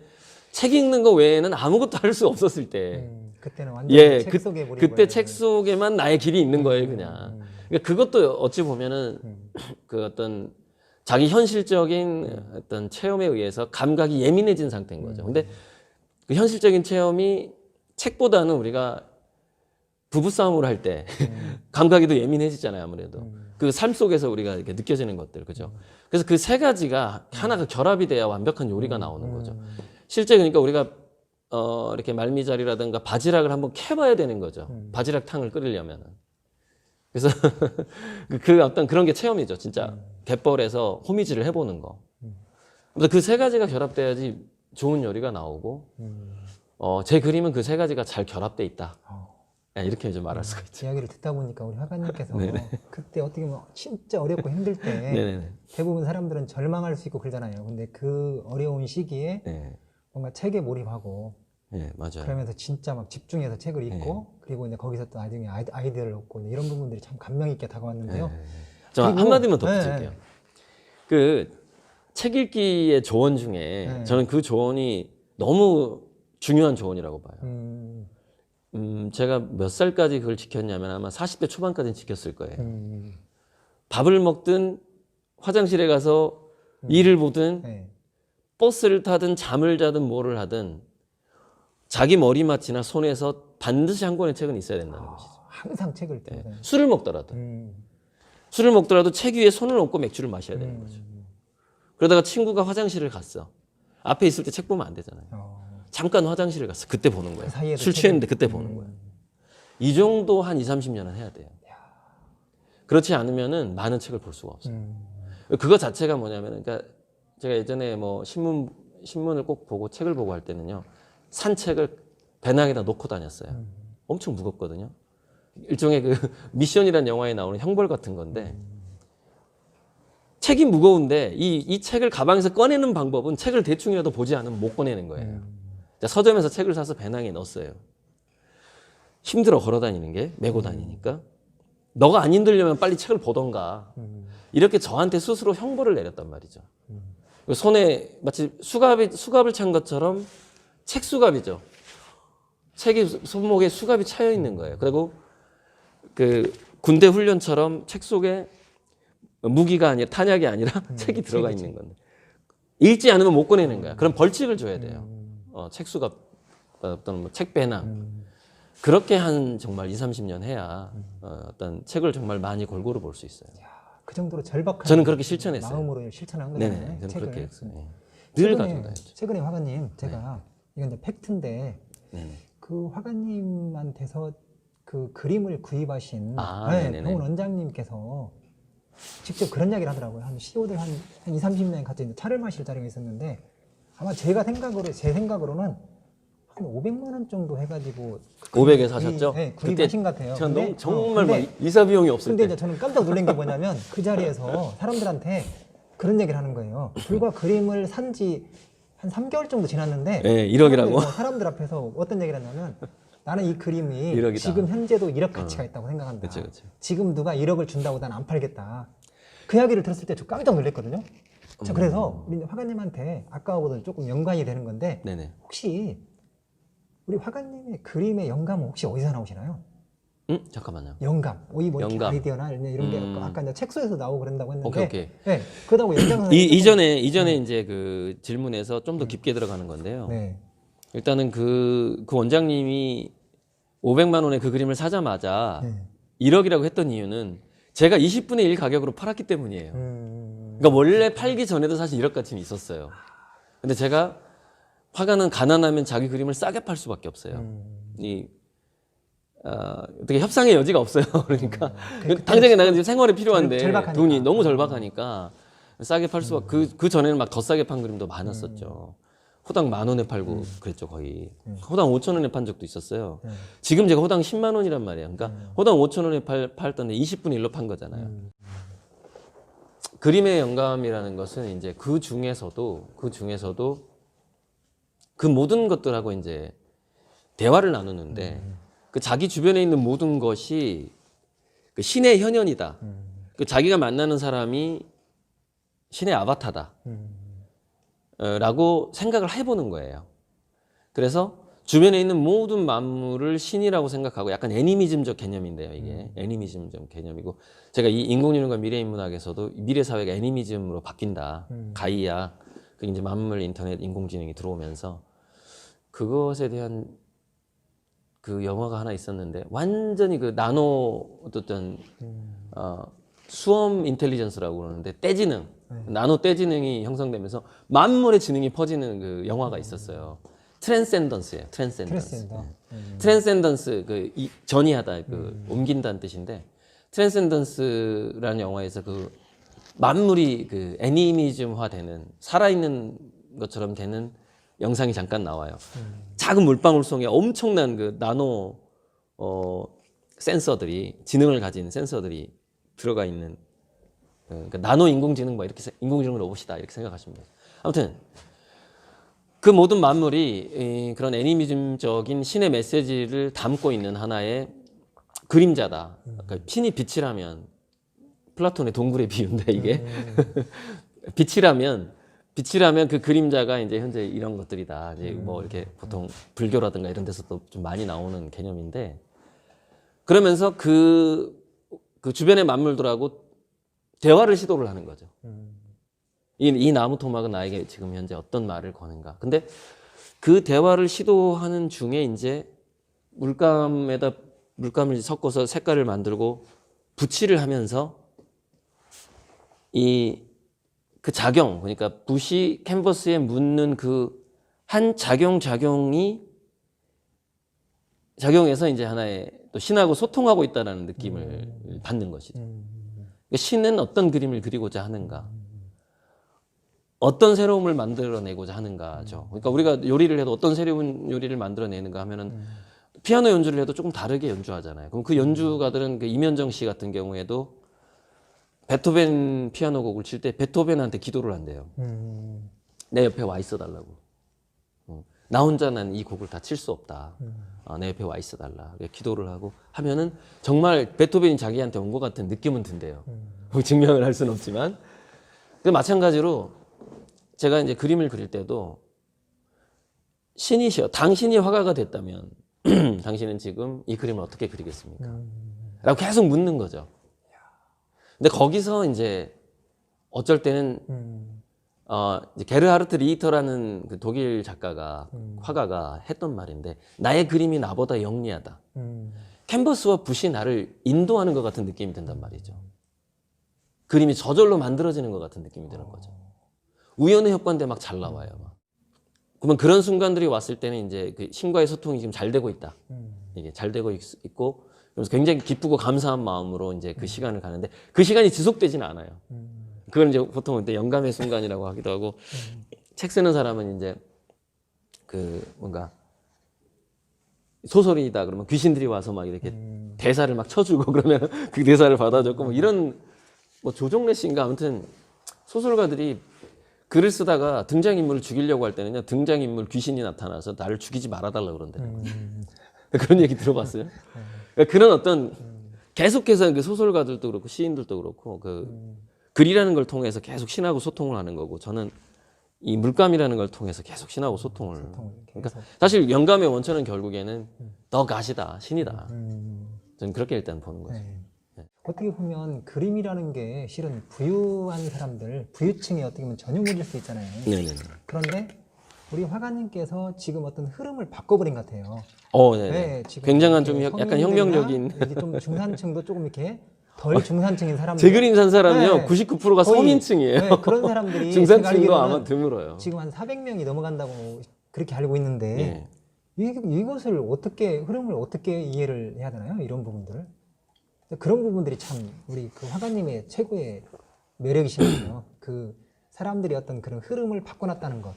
책 읽는 거 외에는 아무것도 할 수 없었을 때. 그때는 완전 책 속에 몰입 그때 책 속에만 나의 길이 있는 거예요, 그냥. 그러니까 그것도 어찌 보면은 그 어떤 자기 현실적인 어떤 체험에 의해서 감각이 예민해진 상태인 거죠. 근데 그 현실적인 체험이 책보다는 우리가 부부싸움을 할 때 감각이 더 예민해지잖아요, 아무래도. 그 삶 속에서 우리가 이렇게 느껴지는 것들, 그죠? 그래서 그 세 가지가 하나가 결합이 돼야 완벽한 요리가 나오는 거죠. 실제 그러니까 우리가 이렇게 말미잘이라든가 바지락을 한번 캐봐야 되는 거죠. 바지락탕을 끓이려면은. 그래서 그 어떤 그런 게 체험이죠. 진짜 갯벌에서 호미질을 해보는 거. 그 세 가지가 결합돼야지 좋은 요리가 나오고, 제 그림은 그 세 가지가 잘 결합돼 있다. 네, 이렇게 좀 말할 수가 있죠. 이야기를 듣다 보니까 우리 화가님께서 네네. 그때 어떻게 보면 진짜 어렵고 힘들 때 네네네. 대부분 사람들은 절망할 수 있고 그러잖아요. 근데 그 어려운 시기에 네. 뭔가 책에 몰입하고 네, 맞아요. 그러면서 진짜 막 집중해서 책을 읽고 그리고 이제 거기서 또 나중에 아이디어를 얻고 이런 부분들이 참 감명 있게 다가왔는데요. 네. 저 그리고- 한마디만 덧붙일게요. 네. 그 책 읽기의 조언 중에 네. 저는 그 조언이 너무 중요한 조언이라고 봐요. 제가 몇 살까지 그걸 지켰냐면 아마 40대 초반까지는 지켰을 거예요. 밥을 먹든 화장실에 가서 일을 보든 네. 버스를 타든 잠을 자든 뭐를 하든 자기 머리맡이나 손에서 반드시 한 권의 책은 있어야 된다는 것이죠. 항상 책을 네. 읽고 술을 먹더라도 책 위에 손을 얹고 맥주를 마셔야 되는 거죠. 그러다가 친구가 화장실을 갔어. 앞에 있을 때 책 보면 안 되잖아요. 잠깐 화장실을 갔어. 그때 보는 거예요. 그 사이에도 술 취했는데 그때 보는 거예요. 이 정도 한 20, 30년은 해야 돼요. 그렇지 않으면은 많은 책을 볼 수가 없어요. 그거 자체가 뭐냐면, 그러니까 제가 예전에 뭐 신문을 꼭 보고 책을 보고 할 때는요, 산 책을 배낭에다 놓고 다녔어요. 엄청 무겁거든요. 일종의 그 미션이라는 영화에 나오는 형벌 같은 건데, 책이 무거운데 이 책을 가방에서 꺼내는 방법은 책을 대충이라도 보지 않으면 못 꺼내는 거예요. 서점에서 책을 사서 배낭에 넣었어요. 힘들어 걸어 다니는 게, 메고 다니니까. 너가 안 힘들려면 빨리 책을 보던가. 이렇게 저한테 스스로 형벌을 내렸단 말이죠. 손에 마치 수갑을 찬 것처럼 책 수갑이죠. 책이 손목에 수갑이 차여 있는 거예요. 그리고 그 군대 훈련처럼 책 속에 무기가 아니라 탄약이 아니라 책이 들어가 있는 건데 읽지 않으면 못 꺼내는 거야. 그럼 벌칙을 줘야 돼요. 책 수갑 어떤 뭐 책 배낭 그렇게 한 정말 20, 30년 해야 어떤 책을 정말 많이 골고루 볼 수 있어요. 그 정도로 절박한 저는 그렇게 실천했어요. 마음으로 실천한 네네, 거잖아요. 저는 책을. 그렇게 했어요. 늘 가지고 다녔죠. 최근에 화가님 제가 이건 이제 팩트인데 네네. 그 화가님한테서 그 그림을 구입하신 네네네. 병원 원장님께서 직접 그런 이야기를 하더라고요. 한 CEO들 한 2, 30명 같이 이제 차를 마실 자리가 있었는데 아마 제 생각으로는 한 500만 원 정도 해가지고 500에 사셨죠? 네, 구입하신 것 같아요. 전 근데, 정말 근데- 막 이사 비용이 없을 근데 때. 이제 저는 깜짝 놀란 게 뭐냐면 그 자리에서 사람들한테 그런 얘기를 하는 거예요. 불과 그림을 산 지 한 3개월 정도 지났는데 네, 1억이라고? 사람들 앞에서 어떤 얘기를 했냐면 나는 이 그림이 1억이다. 지금 현재도 1억 가치가 있다고 생각한다. 그쵸. 지금 누가 1억을 준다고 난 안 팔겠다. 그 이야기를 들었을 때 저 깜짝 놀랐거든요. 자, 그래서 우리 화가님한테 아까보다 조금 연관이 되는 건데 네네. 혹시 우리 화가님의 그림의 영감은 혹시 어디서 나오시나요? 잠깐만요. 영감, 뭐 영감. 아이디어나 이런 게 아까 이제 책소에서 나오고 그런다고 했는데, 오케이. 네, 그러다고 연장 선생님 이전에 이제 그 질문에서 좀 더 깊게 들어가는 건데요. 네, 일단은 그 원장님이 500만 원의 그 그림을 사자마자 네. 1억이라고 했던 이유는 제가 20분의 1 가격으로 팔았기 때문이에요. 그러니까 원래 팔기 전에도 사실 1억 가치는 있었어요. 근데 제가 화가는 가난하면 자기 그림을 싸게 팔 수밖에 없어요. 어떻게 협상의 여지가 없어요. 그러니까 당장에 나는 지금 생활에 필요한데 절박하니까. 돈이 너무 절박하니까 싸게 팔 수밖에. 그 전에는 막 더 싸게 판 그림도 많았었죠. 호당 10,000원에 팔고 그랬죠 거의. 호당 5,000원에 판 적도 있었어요. 지금 제가 호당 10만 원이란 말이에요. 그러니까 호당 5,000원에 팔던데 20분의 1로 판 거잖아요. 그림의 영감이라는 것은 이제 그 중에서도 그 모든 것들하고 이제 대화를 나누는데 그 자기 주변에 있는 모든 것이 그 신의 현현이다. 그 자기가 만나는 사람이 신의 아바타다. 라고 생각을 해보는 거예요. 그래서 주변에 있는 모든 만물을 신이라고 생각하고 약간 애니미즘적 개념인데요. 이게 애니미즘적 개념이고 제가 이 인공지능과 미래인문학에서도 미래 사회가 애니미즘으로 바뀐다. 가이아 그 이제 만물 인터넷 인공지능이 들어오면서 그것에 대한 그 영화가 하나 있었는데 완전히 그 나노 어떤 수험 인텔리전스라고 그러는데 떼지능 나노 떼지능이 형성되면서 만물의 지능이 퍼지는 그 영화가 있었어요. 트랜센던스예요. 트랜센던스. 트랜스젠더. 트랜센던스 그 전이하다 그 옮긴다는 뜻인데 트랜센던스라는 영화에서 그 만물이 그 애니미즘화되는 살아있는 것처럼 되는 영상이 잠깐 나와요. 작은 물방울 속에 엄청난 그 나노 센서들이 지능을 가진 센서들이 들어가 있는 그러니까 나노 인공지능 뭐 이렇게 인공지능 로봇이다 이렇게 생각하시면 돼요. 아무튼 그 모든 만물이 그런 애니미즘적인 신의 메시지를 담고 있는 하나의 그림자다. 그러니까 신이 빛이라면 플라톤의 동굴의 비유인데 이게 빛이라면 그 그림자가 이제 현재 이런 것들이다. 이제 뭐 이렇게 보통 불교라든가 이런 데서도 좀 많이 나오는 개념인데 그러면서 그 주변의 만물들하고 대화를 시도를 하는 거죠. 이 나무 토막은 나에게 지금 현재 어떤 말을 거는가. 근데 그 대화를 시도하는 중에 이제 물감을 섞어서 색깔을 만들고 붓칠을 하면서 그 작용, 그러니까 붓이 캔버스에 묻는 그 한 작용에서 이제 하나의 또 신하고 소통하고 있다는 느낌을 받는 것이죠. 그러니까 신은 어떤 그림을 그리고자 하는가. 어떤 새로움을 만들어내고자 하는가죠. 그러니까 우리가 요리를 해도 어떤 새로운 요리를 만들어내는가 하면은 피아노 연주를 해도 조금 다르게 연주하잖아요. 그럼 그 연주가들은 그 이면정 씨 같은 경우에도 베토벤 피아노 곡을 칠 때 베토벤한테 기도를 한대요. 내 옆에 와 있어 달라고. 나 혼자는 이 곡을 다 칠 수 없다. 내 옆에 와 있어 달라. 기도를 하고 하면은 정말 베토벤이 자기한테 온 것 같은 느낌은 든대요. 증명을 할 수는 없지만. 마찬가지로 제가 이제 그림을 그릴 때도 신이시여, 당신이 화가가 됐다면 당신은 지금 이 그림을 어떻게 그리겠습니까? 라고 계속 묻는 거죠. 근데 거기서 이제 어쩔 때는 이제 게르하르트 리히터라는 그 독일 작가가 화가가 했던 말인데 나의 그림이 나보다 영리하다. 캔버스와 붓이 나를 인도하는 것 같은 느낌이 든단 말이죠. 그림이 저절로 만들어지는 것 같은 느낌이 드는 거죠. 우연의 효과인데 막 잘 나와요. 막. 그러면 그런 순간들이 왔을 때는 이제 그 신과의 소통이 지금 잘 되고 있다. 이게 잘 되고 있고, 그래서 굉장히 기쁘고 감사한 마음으로 이제 그 시간을 가는데 그 시간이 지속되지는 않아요. 그걸 이제 보통 영감의 순간이라고 하기도 하고, 책 쓰는 사람은 이제 그 뭔가 소설이다 그러면 귀신들이 와서 막 이렇게 대사를 막 쳐주고 그러면 그 대사를 받아줬고 뭐 이런 뭐 조정래 씨인가 아무튼 소설가들이 글을 쓰다가 등장인물을 죽이려고 할 때는요 등장인물 귀신이 나타나서 나를 죽이지 말아달라 그런다는 거예요. 그런 얘기 들어봤어요? 그러니까 그런 어떤 계속해서 그 소설가들도 그렇고 시인들도 그렇고 그 글이라는 걸 통해서 계속 신하고 소통을 하는 거고 저는 이 물감이라는 걸 통해서 계속 신하고 소통을 그러니까 사실 영감의 원천은 결국에는 더 가시다 신이다. 저는 그렇게 일단 보는 거죠. 어떻게 보면 그림이라는 게 실은 부유한 사람들, 부유층의 어떻게 보면 전유물일 수 있잖아요. 네네. 그런데 우리 화가님께서 지금 어떤 흐름을 바꿔버린 것 같아요. 네. 지금 굉장한 좀 이렇게 약간 혁명적인. 이게 좀 중산층도 조금 이렇게 덜 중산층인 사람들. 제 그림 산 사람이요. 네. 99%가 거의, 서민층이에요. 네, 그런 사람들이 중산층도 제가 알기로는 아마 드물어요. 지금 한 400명이 넘어간다고 그렇게 알고 있는데 이것을 어떻게 흐름을 어떻게 이해를 해야 되나요? 이런 부분들을. 그런 부분들이 참 우리 그 화가님의 최고의 매력이시거든요. 그 사람들이 어떤 그런 흐름을 바꿔놨다는 것.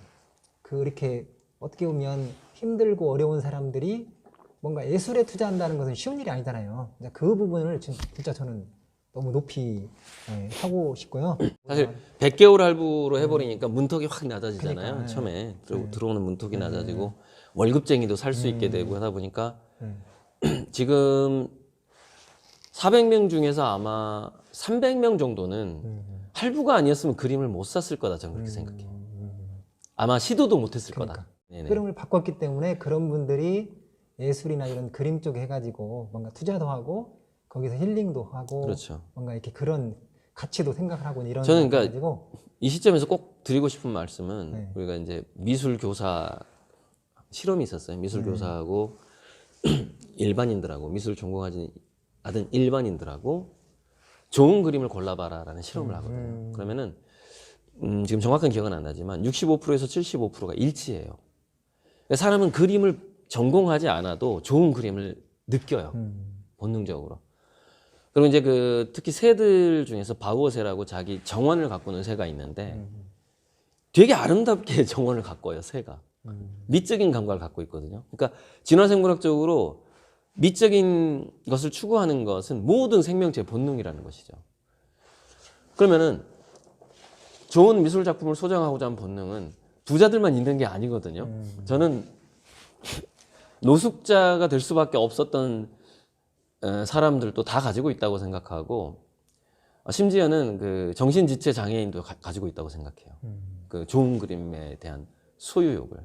그 이렇게 어떻게 보면 힘들고 어려운 사람들이 뭔가 예술에 투자한다는 것은 쉬운 일이 아니잖아요. 그 부분을 진짜 저는 너무 높이 하고 싶고요. 사실 100개월 할부로 해버리니까 문턱이 확 낮아지잖아요. 그러니까, 처음에 들어오는 문턱이 낮아지고 월급쟁이도 살 수 있게 되고 하다 보니까 지금 400명 중에서 아마 300명 정도는 할부가 아니었으면 그림을 못 샀을 거다 저는 그렇게 생각해요. 아마 시도도 못 했을 거다. 네네. 흐름을 바꿨기 때문에 그런 분들이 예술이나 이런 그림 쪽에 해가지고 뭔가 투자도 하고 거기서 힐링도 하고 그렇죠. 뭔가 이렇게 그런 가치도 생각을 하고 이런 저는 그러니까 가지고 이 시점에서 꼭 드리고 싶은 말씀은 네. 우리가 이제 미술 교사 실험이 있었어요. 미술 교사하고 일반인들하고 미술 전공하지 않은 일반인들하고 좋은 그림을 골라봐라라는 실험을 하거든요. 그러면은 지금 정확한 기억은 안 나지만 65%에서 75%가 일치해요. 그러니까 사람은 그림을 전공하지 않아도 좋은 그림을 느껴요. 본능적으로. 그리고 이제 그 특히 새들 중에서 바우어새라고 자기 정원을 가꾸는 새가 있는데 되게 아름답게 정원을 가꿔요, 새가. 미적인 감각을 갖고 있거든요. 그러니까 진화생물학적으로 미적인 것을 추구하는 것은 모든 생명체의 본능이라는 것이죠. 그러면은 좋은 미술 작품을 소장하고자 하는 본능은 부자들만 있는 게 아니거든요. 저는 노숙자가 될 수밖에 없었던 사람들도 다 가지고 있다고 생각하고 심지어는 그 정신지체 장애인도 가지고 있다고 생각해요. 그 좋은 그림에 대한 소유욕을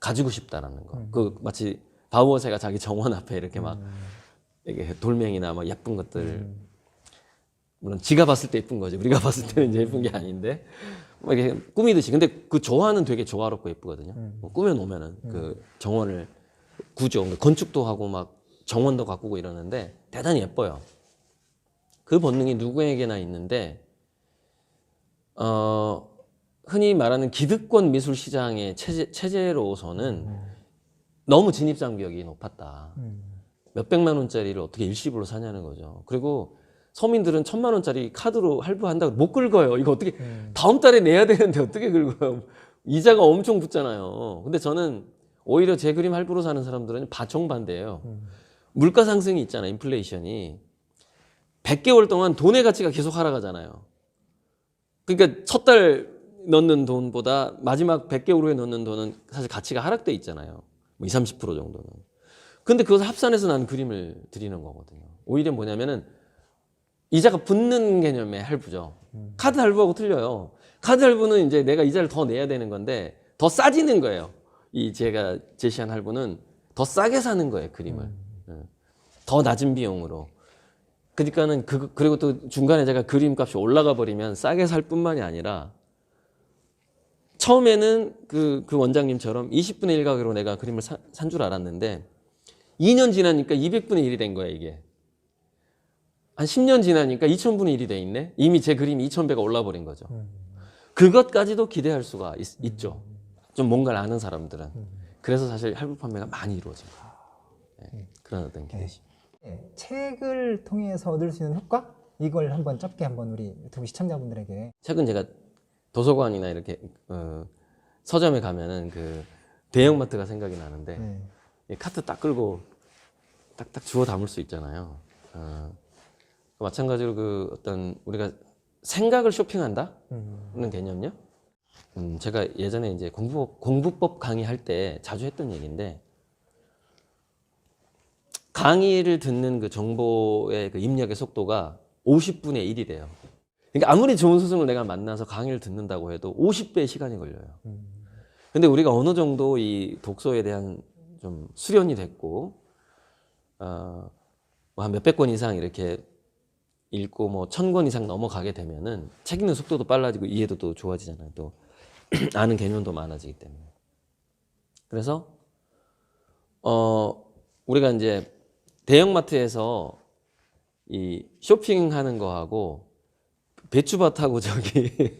가지고 싶다라는 거. 그 마치 바우어새가 자기 정원 앞에 이렇게 막 이게 돌멩이나 막 예쁜 것들 물론 지가 봤을 때 예쁜 거지 우리가 봤을 때는 이제 예쁜 게 아닌데 막 이렇게 꾸미듯이 근데 그 조화는 되게 조화롭고 예쁘거든요. 뭐 꾸며놓으면은 그 정원을 구조 건축도 하고 막 정원도 가꾸고 이러는데 대단히 예뻐요. 그 본능이 누구에게나 있는데 흔히 말하는 기득권 미술 시장의 체제로서는 너무 진입장벽이 높았다. 몇백만 원짜리를 어떻게 일시불로 사냐는 거죠. 그리고 서민들은 1,000만 원짜리 카드로 할부한다고 못 긁어요. 이거 어떻게 다음 달에 내야 되는데 어떻게 긁어요? 이자가 엄청 붙잖아요. 근데 저는 오히려 제 그림 할부로 사는 사람들은 정반대예요. 물가 상승이 있잖아요. 인플레이션이 100개월 동안 돈의 가치가 계속 하락하잖아요. 그러니까 첫 달 넣는 돈보다 마지막 100개월 후에 넣는 돈은 사실 가치가 하락돼 있잖아요. 뭐 20, 30% 정도는. 근데 그것을 합산해서 나는 그림을 드리는 거거든요. 오히려 뭐냐면은 이자가 붙는 개념의 할부죠. 카드 할부하고 틀려요. 카드 할부는 이제 내가 이자를 더 내야 되는 건데 더 싸지는 거예요. 이 제가 제시한 할부는 더 싸게 사는 거예요, 그림을. 더 낮은 비용으로. 그러니까는 그리고 또 중간에 제가 그림값이 올라가 버리면 싸게 살 뿐만이 아니라 처음에는 그 원장님처럼 20분의 1 가격으로 내가 그림을 산 줄 알았는데 2년 지나니까 200분의 1이 된 거야, 이게. 한 10년 지나니까 2000분의 1이 돼 있네. 이미 제 그림이 2000배가 올라 버린 거죠. 그것까지도 기대할 수가 있죠. 좀 뭔가를 아는 사람들은. 그래서 사실 할부 판매가 많이 이루어진 거예요. 그런 어떤 케이스. 책을 통해서 얻을 수 있는 효과? 이걸 한번 짧게 한번 우리 유튜브 시청자분들에게. 최근 제가 도서관이나 이렇게 서점에 가면은 그 대형마트가 생각이 나는데 카트 딱 끌고 딱딱 주워 담을 수 있잖아요. 마찬가지로 그 어떤 우리가 생각을 쇼핑한다는 개념요. 제가 예전에 이제 공부법 강의할 때 자주 했던 얘기인데 강의를 듣는 그 정보의 그 입력의 속도가 50분의 1이 돼요. 그러니까 아무리 좋은 스승을 내가 만나서 강의를 듣는다고 해도 50배의 시간이 걸려요. 근데 우리가 어느 정도 이 독서에 대한 좀 수련이 됐고, 한 몇백 권 이상 이렇게 읽고 뭐 1000권 이상 넘어가게 되면은 책 읽는 속도도 빨라지고 이해도 또 좋아지잖아요. 또 아는 개념도 많아지기 때문에. 그래서 우리가 이제 대형마트에서 이 쇼핑하는 거하고 배추밭하고 저기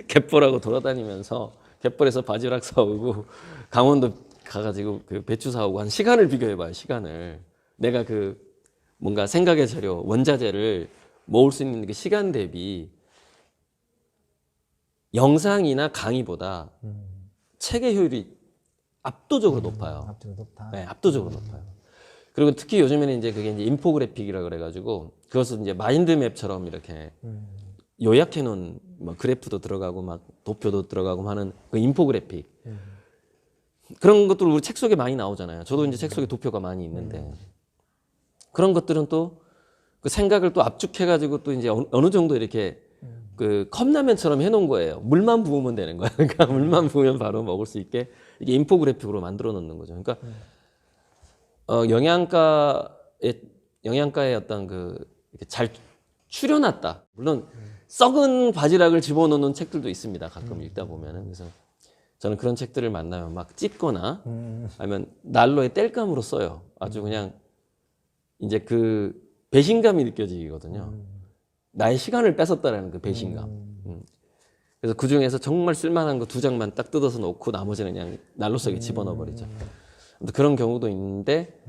갯벌하고 돌아다니면서 갯벌에서 바지락 사오고 강원도 가가지고 그 배추 사오고 한 시간을 비교해봐요. 시간을 내가 그 뭔가 생각의 재료 원자재를 모을 수 있는 그 시간 대비 영상이나 강의보다 책의 효율이 압도적으로 높아요. 압도적으로 높다. 네, 압도적으로 높아요. 그리고 특히 요즘에는 이제 그게 이제 인포그래픽이라 그래가지고 그것은 이제 마인드맵처럼 이렇게 요약해 놓은 뭐 그래프도 들어가고 막 도표도 들어가고 하는 그 인포그래픽 그런 것들 우리 책 속에 많이 나오잖아요. 저도 이제 책 속에 도표가 많이 있는데 그런 것들은 또 그 생각을 또 압축해가지고 또 이제 어느 정도 이렇게 그 컵라면처럼 해놓은 거예요. 물만 부으면 되는 거야. 그러니까 물만 부으면 바로 먹을 수 있게 이게 인포그래픽으로 만들어 놓는 거죠. 그러니까 영양가의 어떤 그 이렇게 잘 추려놨다. 물론 썩은 바지락을 집어넣는 책들도 있습니다. 가끔 읽다 보면은. 그래서 저는 그런 책들을 만나면 막 찝거나 아니면 난로에 땔감으로 써요. 아주 그냥 이제 그 배신감이 느껴지거든요. 나의 시간을 뺏었다라는 그 배신감. 그래서 그 중에서 정말 쓸만한 거 2장만 딱 뜯어서 놓고 나머지는 그냥 난로 속에 집어넣어 버리죠. 그런 경우도 있는데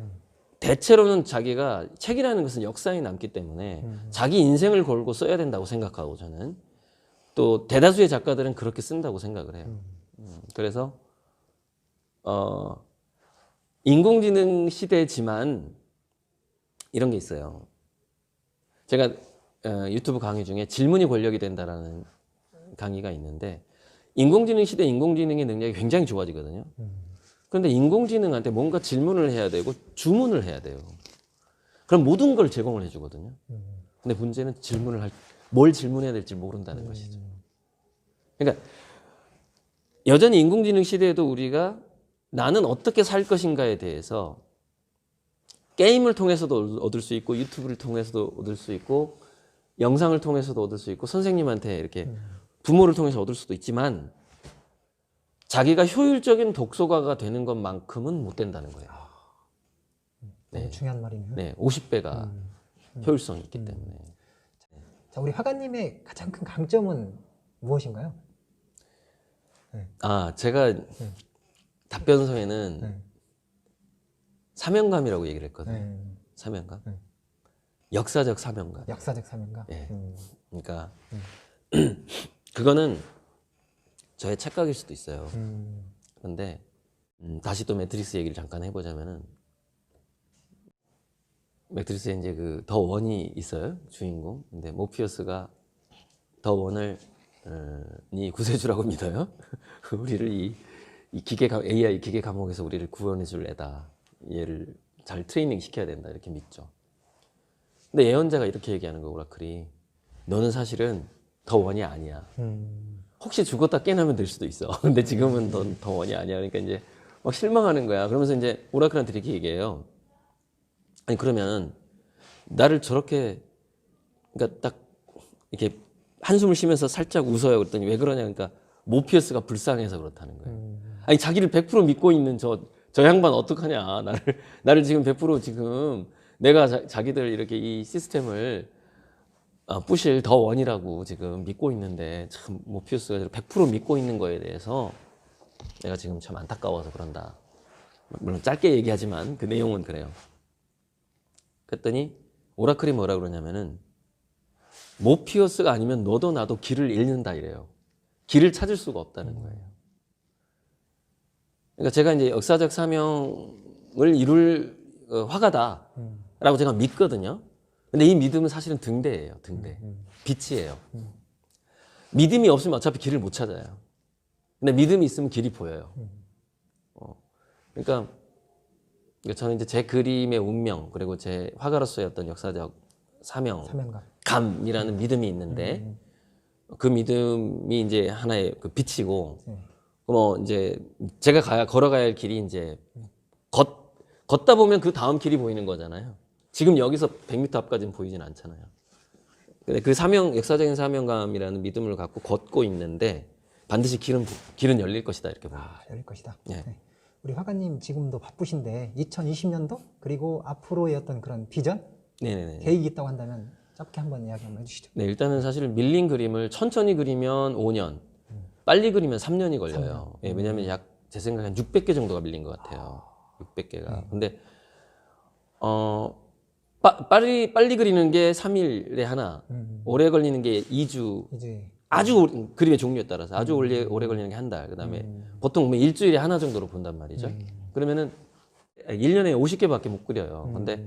대체로는 자기가 책이라는 것은 역사에 남기 때문에 자기 인생을 걸고 써야 된다고 생각하고 저는 또 대다수의 작가들은 그렇게 쓴다고 생각을 해요. 그래서 인공지능 시대지만 이런 게 있어요. 제가 유튜브 강의 중에 질문이 권력이 된다라는 강의가 있는데 인공지능 시대 인공지능의 능력이 굉장히 좋아지거든요. 그런데 인공지능한테 뭔가 질문을 해야 되고 주문을 해야 돼요. 그럼 모든 걸 제공을 해주거든요. 근데 문제는 뭘 질문해야 될지 모른다는 것이죠. 그러니까 여전히 인공지능 시대에도 우리가 나는 어떻게 살 것인가에 대해서 게임을 통해서도 얻을 수 있고 유튜브를 통해서도 얻을 수 있고 영상을 통해서도 얻을 수 있고 선생님한테 이렇게 부모를 통해서 얻을 수도 있지만 자기가 효율적인 독서가가 되는 것만큼은 못 된다는 거예요. 너무 중요한 말이네요. 네, 50배가 효율성이 있기 때문에. 자, 우리 화가님의 가장 큰 강점은 무엇인가요? 제가 답변서에는 사명감이라고 얘기를 했거든요. 사명감. 역사적 사명감. 역사적 사명감. 예. 그러니까 그거는 저의 착각일 수도 있어요. 그런데 다시 또 매트릭스 얘기를 잠깐 해보자면은 매트릭스에 이제 그 더 원이 있어요, 주인공. 근데 모피어스가 더 원을 이 구세주라고 믿어요. 우리를 이 AI 기계 감옥에서 우리를 구원해줄 애다. 얘를 잘 트레이닝 시켜야 된다 이렇게 믿죠. 근데 예언자가 이렇게 얘기하는 거 오라클이 너는 사실은 더 원이 아니야. 혹시 죽었다 깨나면 될 수도 있어. 근데 지금은 넌 더 원이 아니야. 그러니까 이제 막 실망하는 거야. 그러면서 이제 오라클한테 이렇게 얘기해요. 아니 그러면 나를 저렇게 그러니까 딱 이렇게 한숨을 쉬면서 살짝 웃어요. 그랬더니 왜 그러냐. 그러니까 모피어스가 불쌍해서 그렇다는 거예요. 아니 자기를 100% 믿고 있는 저 양반 어떡하냐. 나를 지금 100% 지금 내가 자기들 이렇게 이 시스템을 부실 더 원이라고 지금 믿고 있는데 참 모피우스가 100% 믿고 있는 거에 대해서 내가 지금 참 안타까워서 그런다. 물론 짧게 얘기하지만 그 내용은 그래요. 그랬더니 오라클이 뭐라 그러냐면은 모피우스가 아니면 너도 나도 길을 잃는다 이래요. 길을 찾을 수가 없다는 거예요. 그러니까 제가 이제 역사적 사명을 이룰 화가다라고 제가 믿거든요. 근데 이 믿음은 사실은 등대예요. 등대. 빛이에요. 믿음이 없으면 어차피 길을 못 찾아요. 근데 믿음이 있으면 길이 보여요. 그러니까 저는 이제 제 그림의 운명 그리고 제 화가로서의 어떤 역사적 사명감이라는 믿음이 있는데 그 믿음이 이제 하나의 그 빛이고 뭐 이제 제가 걸어가야 할 길이 이제 걷다 보면 그 다음 길이 보이는 거잖아요. 지금 여기서 100m 앞까지는 보이진 않잖아요. 근데 그 역사적인 사명감이라는 믿음을 갖고 걷고 있는데 반드시 길은 열릴 것이다 이렇게 봅니다. 열릴 것이다. 네. 네. 우리 화가님 지금도 바쁘신데 2020년도 그리고 앞으로의 어떤 그런 비전, 네네네. 계획이 있다고 한다면 짧게 한번 이야기 한번 해주시죠. 네, 일단은 사실 밀린 그림을 천천히 그리면 5년, 빨리 그리면 3년이 걸려요. 3년. 예, 왜냐하면 제 생각에 한 600개 정도가 밀린 것 같아요. 600개가. 근데 빨리 그리는 게 3일에 하나, 오래 걸리는 게 2주. 이제 아주 그림의 종류에 따라서 아주 오래 걸리는 게 한 달. 그다음에 보통 뭐 일주일에 하나 정도로 본단 말이죠. 그러면은 1년에 50개밖에 못 그려요. 근데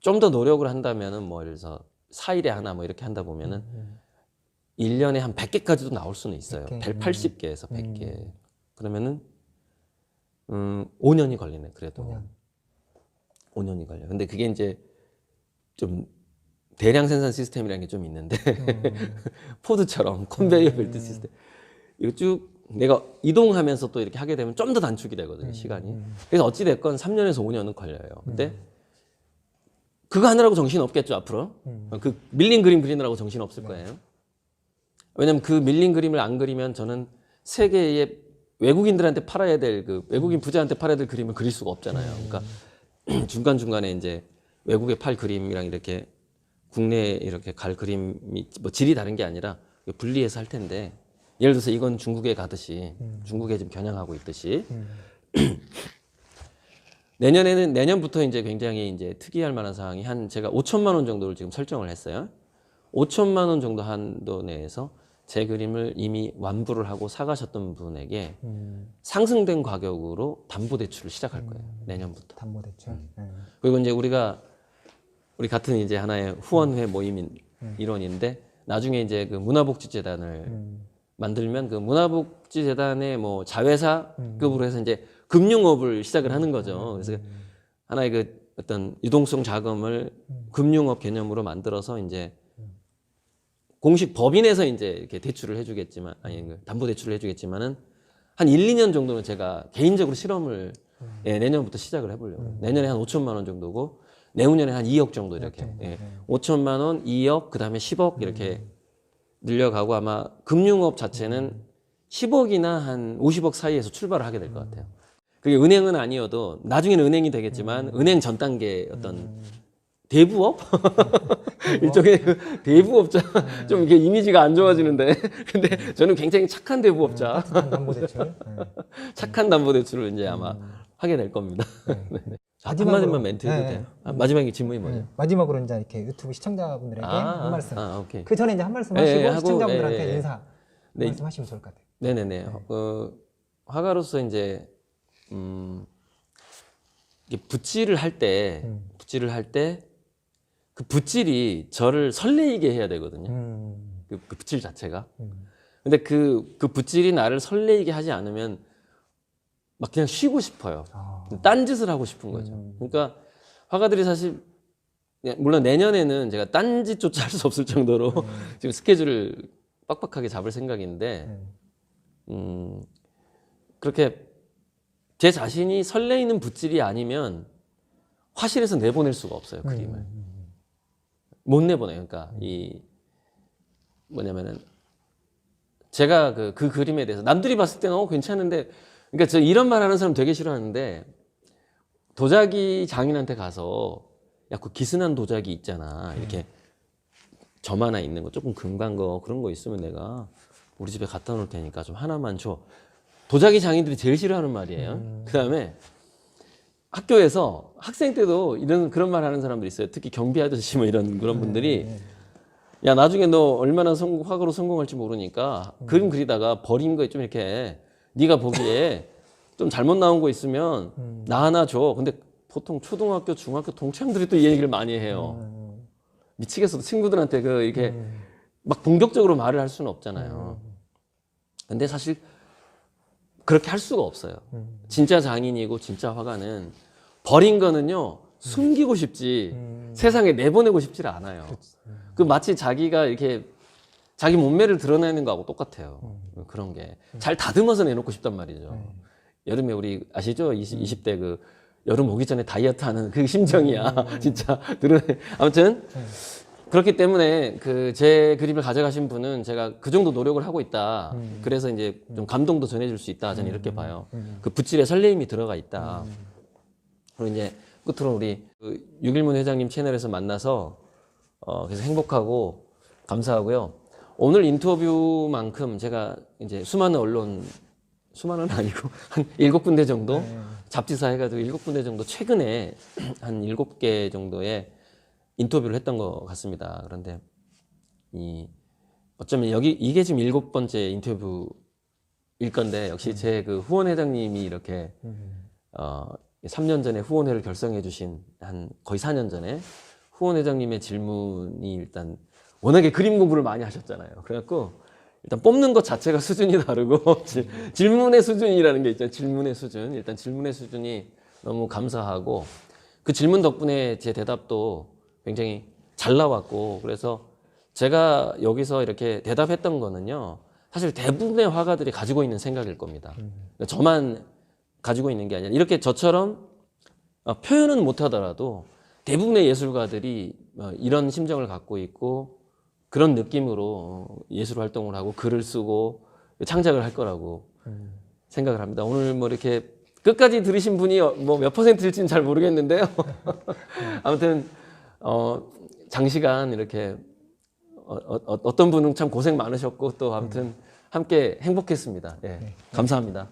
좀 더 노력을 한다면은 뭐 예를 들어서 4일에 하나 뭐 이렇게 한다 보면은 1년에 한 100개까지도 나올 수는 있어요. 180개에서 100개. 그러면은 5년이 걸리네. 그래도 5년이 걸려. 근데 그게 이제 좀 대량 생산 시스템이라는 게 좀 있는데 포드처럼 컨베이어 벨트 시스템 이거 쭉 내가 이동하면서 또 이렇게 하게 되면 좀 더 단축이 되거든요, 시간이. 그래서 어찌 됐건 3년에서 5년은 걸려요. 근데 그거 하느라고 정신 없겠죠, 앞으로. 그 밀린 그림 그리느라고 정신 없을 거예요. 왜냐면 그 밀린 그림을 안 그리면 저는 세계의 외국인들한테 팔아야 될 그 외국인 부자한테 팔아야 될 그림을 그릴 수가 없잖아요. 그러니까 중간중간에 이제 외국에 팔 그림이랑 이렇게 국내에 이렇게 갈 그림이 뭐 질이 다른 게 아니라 분리해서 할 텐데 예를 들어서 이건 중국에 가듯이 중국에 지금 겨냥하고 있듯이 내년부터 이제 굉장히 이제 특이할 만한 사항이 한 제가 5천만 원 정도를 지금 설정을 했어요. 5천만 원 정도 한도 내에서 제 그림을 이미 완부를 하고 사가셨던 분에게 상승된 가격으로 담보대출을 시작할 거예요. 내년부터. 담보대출. 그리고 이제 우리 같은 이제 하나의 후원회 모임인 일원인데 나중에 이제 그 문화복지재단을 만들면 그 문화복지재단의 뭐 자회사급으로 해서 이제 금융업을 시작을 하는 거죠. 그래서 하나의 그 어떤 유동성 자금을 금융업 개념으로 만들어서 이제 공식 법인에서 이제 이렇게 대출을 해주겠지만, 아니, 담보대출을 해주겠지만은 한 1, 2년 정도는 제가 개인적으로 실험을 예, 내년부터 시작을 해보려고요. 내년에 한 5천만 원 정도고, 내후년에 한 2억 정도 이렇게. 예, 5천만 원, 2억, 그 다음에 10억 이렇게 늘려가고 아마 금융업 자체는 10억이나 한 50억 사이에서 출발을 하게 될 것 같아요. 그게 은행은 아니어도 나중에는 은행이 되겠지만 은행 전 단계 어떤 대부업? 일종의 그 대부업자. 좀 이게 이미지가 안 좋아지는데. 근데 저는 굉장히 착한 대부업자. 착한 담보대출. 착한 담보대출을 이제 아마 하게 될 겁니다. 네. 한마디만 멘트 해도 돼요? 마지막에 질문이 뭐죠? 마지막으로 이제 이렇게 유튜브 시청자분들에게 한 말씀. 오케이. 그 전에 이제 한 말씀 예, 하시고 하고, 시청자분들한테 예, 예. 인사 네. 말씀하시면 좋을 것 같아요. 네네네. 화가로서 이제, 이게 붓질을 할 때, 그 붓질이 저를 설레이게 해야 되거든요. 그 붓질 자체가. 근데 그 붓질이 나를 설레이게 하지 않으면 막 그냥 쉬고 싶어요. 딴짓을 하고 싶은 거죠. 그러니까 화가들이 사실, 물론 내년에는 제가 딴짓조차 할 수 없을 정도로 지금 스케줄을 빡빡하게 잡을 생각인데, 그렇게 제 자신이 설레이는 붓질이 아니면 화실에서 내보낼 수가 없어요, 그림을. 못 내보내요. 그러니까 뭐냐면은 제가 그 그림에 대해서 남들이 봤을 때는 괜찮은데, 그러니까 저 이런 말 하는 사람 되게 싫어하는데 도자기 장인한테 가서 야, 그 기스난 도자기 있잖아. 이렇게 점 하나 있는 거 조금 금간 거 그런 거 있으면 내가 우리 집에 갖다 놓을 테니까 좀 하나만 줘. 도자기 장인들이 제일 싫어하는 말이에요. 그다음에 학교에서 학생 때도 그런 말 하는 사람들이 있어요. 특히 경비 아저씨 뭐 이런 그런 분들이 야, 나중에 너 얼마나 화가로 성공할지 모르니까 그림 그리다가 버린 거 좀 이렇게 네가 보기에 좀 잘못 나온 거 있으면 나 하나 줘. 근데 보통 초등학교, 중학교 동창들이 또 이 얘기를 많이 해요. 미치겠어. 친구들한테 이렇게 막 공격적으로 말을 할 수는 없잖아요. 근데 사실 그렇게 할 수가 없어요. 진짜 장인이고 진짜 화가는 버린 거는요 숨기고 싶지 세상에 내보내고 싶지 않아요. 그 마치 자기가 이렇게 자기 몸매를 드러내는 거하고 똑같아요. 그런 게 잘 다듬어서 내놓고 싶단 말이죠. 여름에 우리 아시죠? 20대 그 여름 오기 전에 다이어트 하는 그 심정이야. 진짜 드러내. 아무튼 그렇기 때문에 제 그림을 가져가신 분은 제가 그 정도 노력을 하고 있다. 그래서 이제 좀 감동도 전해줄 수 있다. 저는 이렇게 봐요. 그 붓질에 설레임이 들어가 있다. 그리고 이제 끝으로 우리 6.1문 회장님 채널에서 만나서 그래서 행복하고 감사하고요. 오늘 인터뷰만큼 제가 이제 수많은 아니고 한 7군데 정도 잡지사 해가지고 7군데 정도 최근에 한 7개 정도의 인터뷰를 했던 것 같습니다. 그런데 어쩌면 이게 지금 7번째 인터뷰일 건데 역시 제 그 후원회장님이 이렇게 3년 전에 후원회를 결성해 주신 한 거의 4년 전에 후원회장님의 질문이 일단 워낙에 그림 공부를 많이 하셨잖아요. 그래갖고 일단 뽑는 것 자체가 수준이 다르고 질문의 수준이라는 게 있잖아요. 질문의 수준. 일단 질문의 수준이 너무 감사하고 그 질문 덕분에 제 대답도 굉장히 잘 나왔고 그래서 제가 여기서 이렇게 대답했던 거는요. 사실 대부분의 화가들이 가지고 있는 생각일 겁니다. 그러니까 저만 가지고 있는 게 아니라 이렇게 저처럼 표현은 못하더라도 대부분의 예술가들이 이런 심정을 갖고 있고 그런 느낌으로 예술 활동을 하고 글을 쓰고 창작을 할 거라고 생각을 합니다. 오늘 뭐 이렇게 끝까지 들으신 분이 뭐 몇 %일지는 잘 모르겠는데요. 아무튼 장시간 이렇게 어떤 분은 참 고생 많으셨고 또 아무튼 함께 행복했습니다. 예, 감사합니다.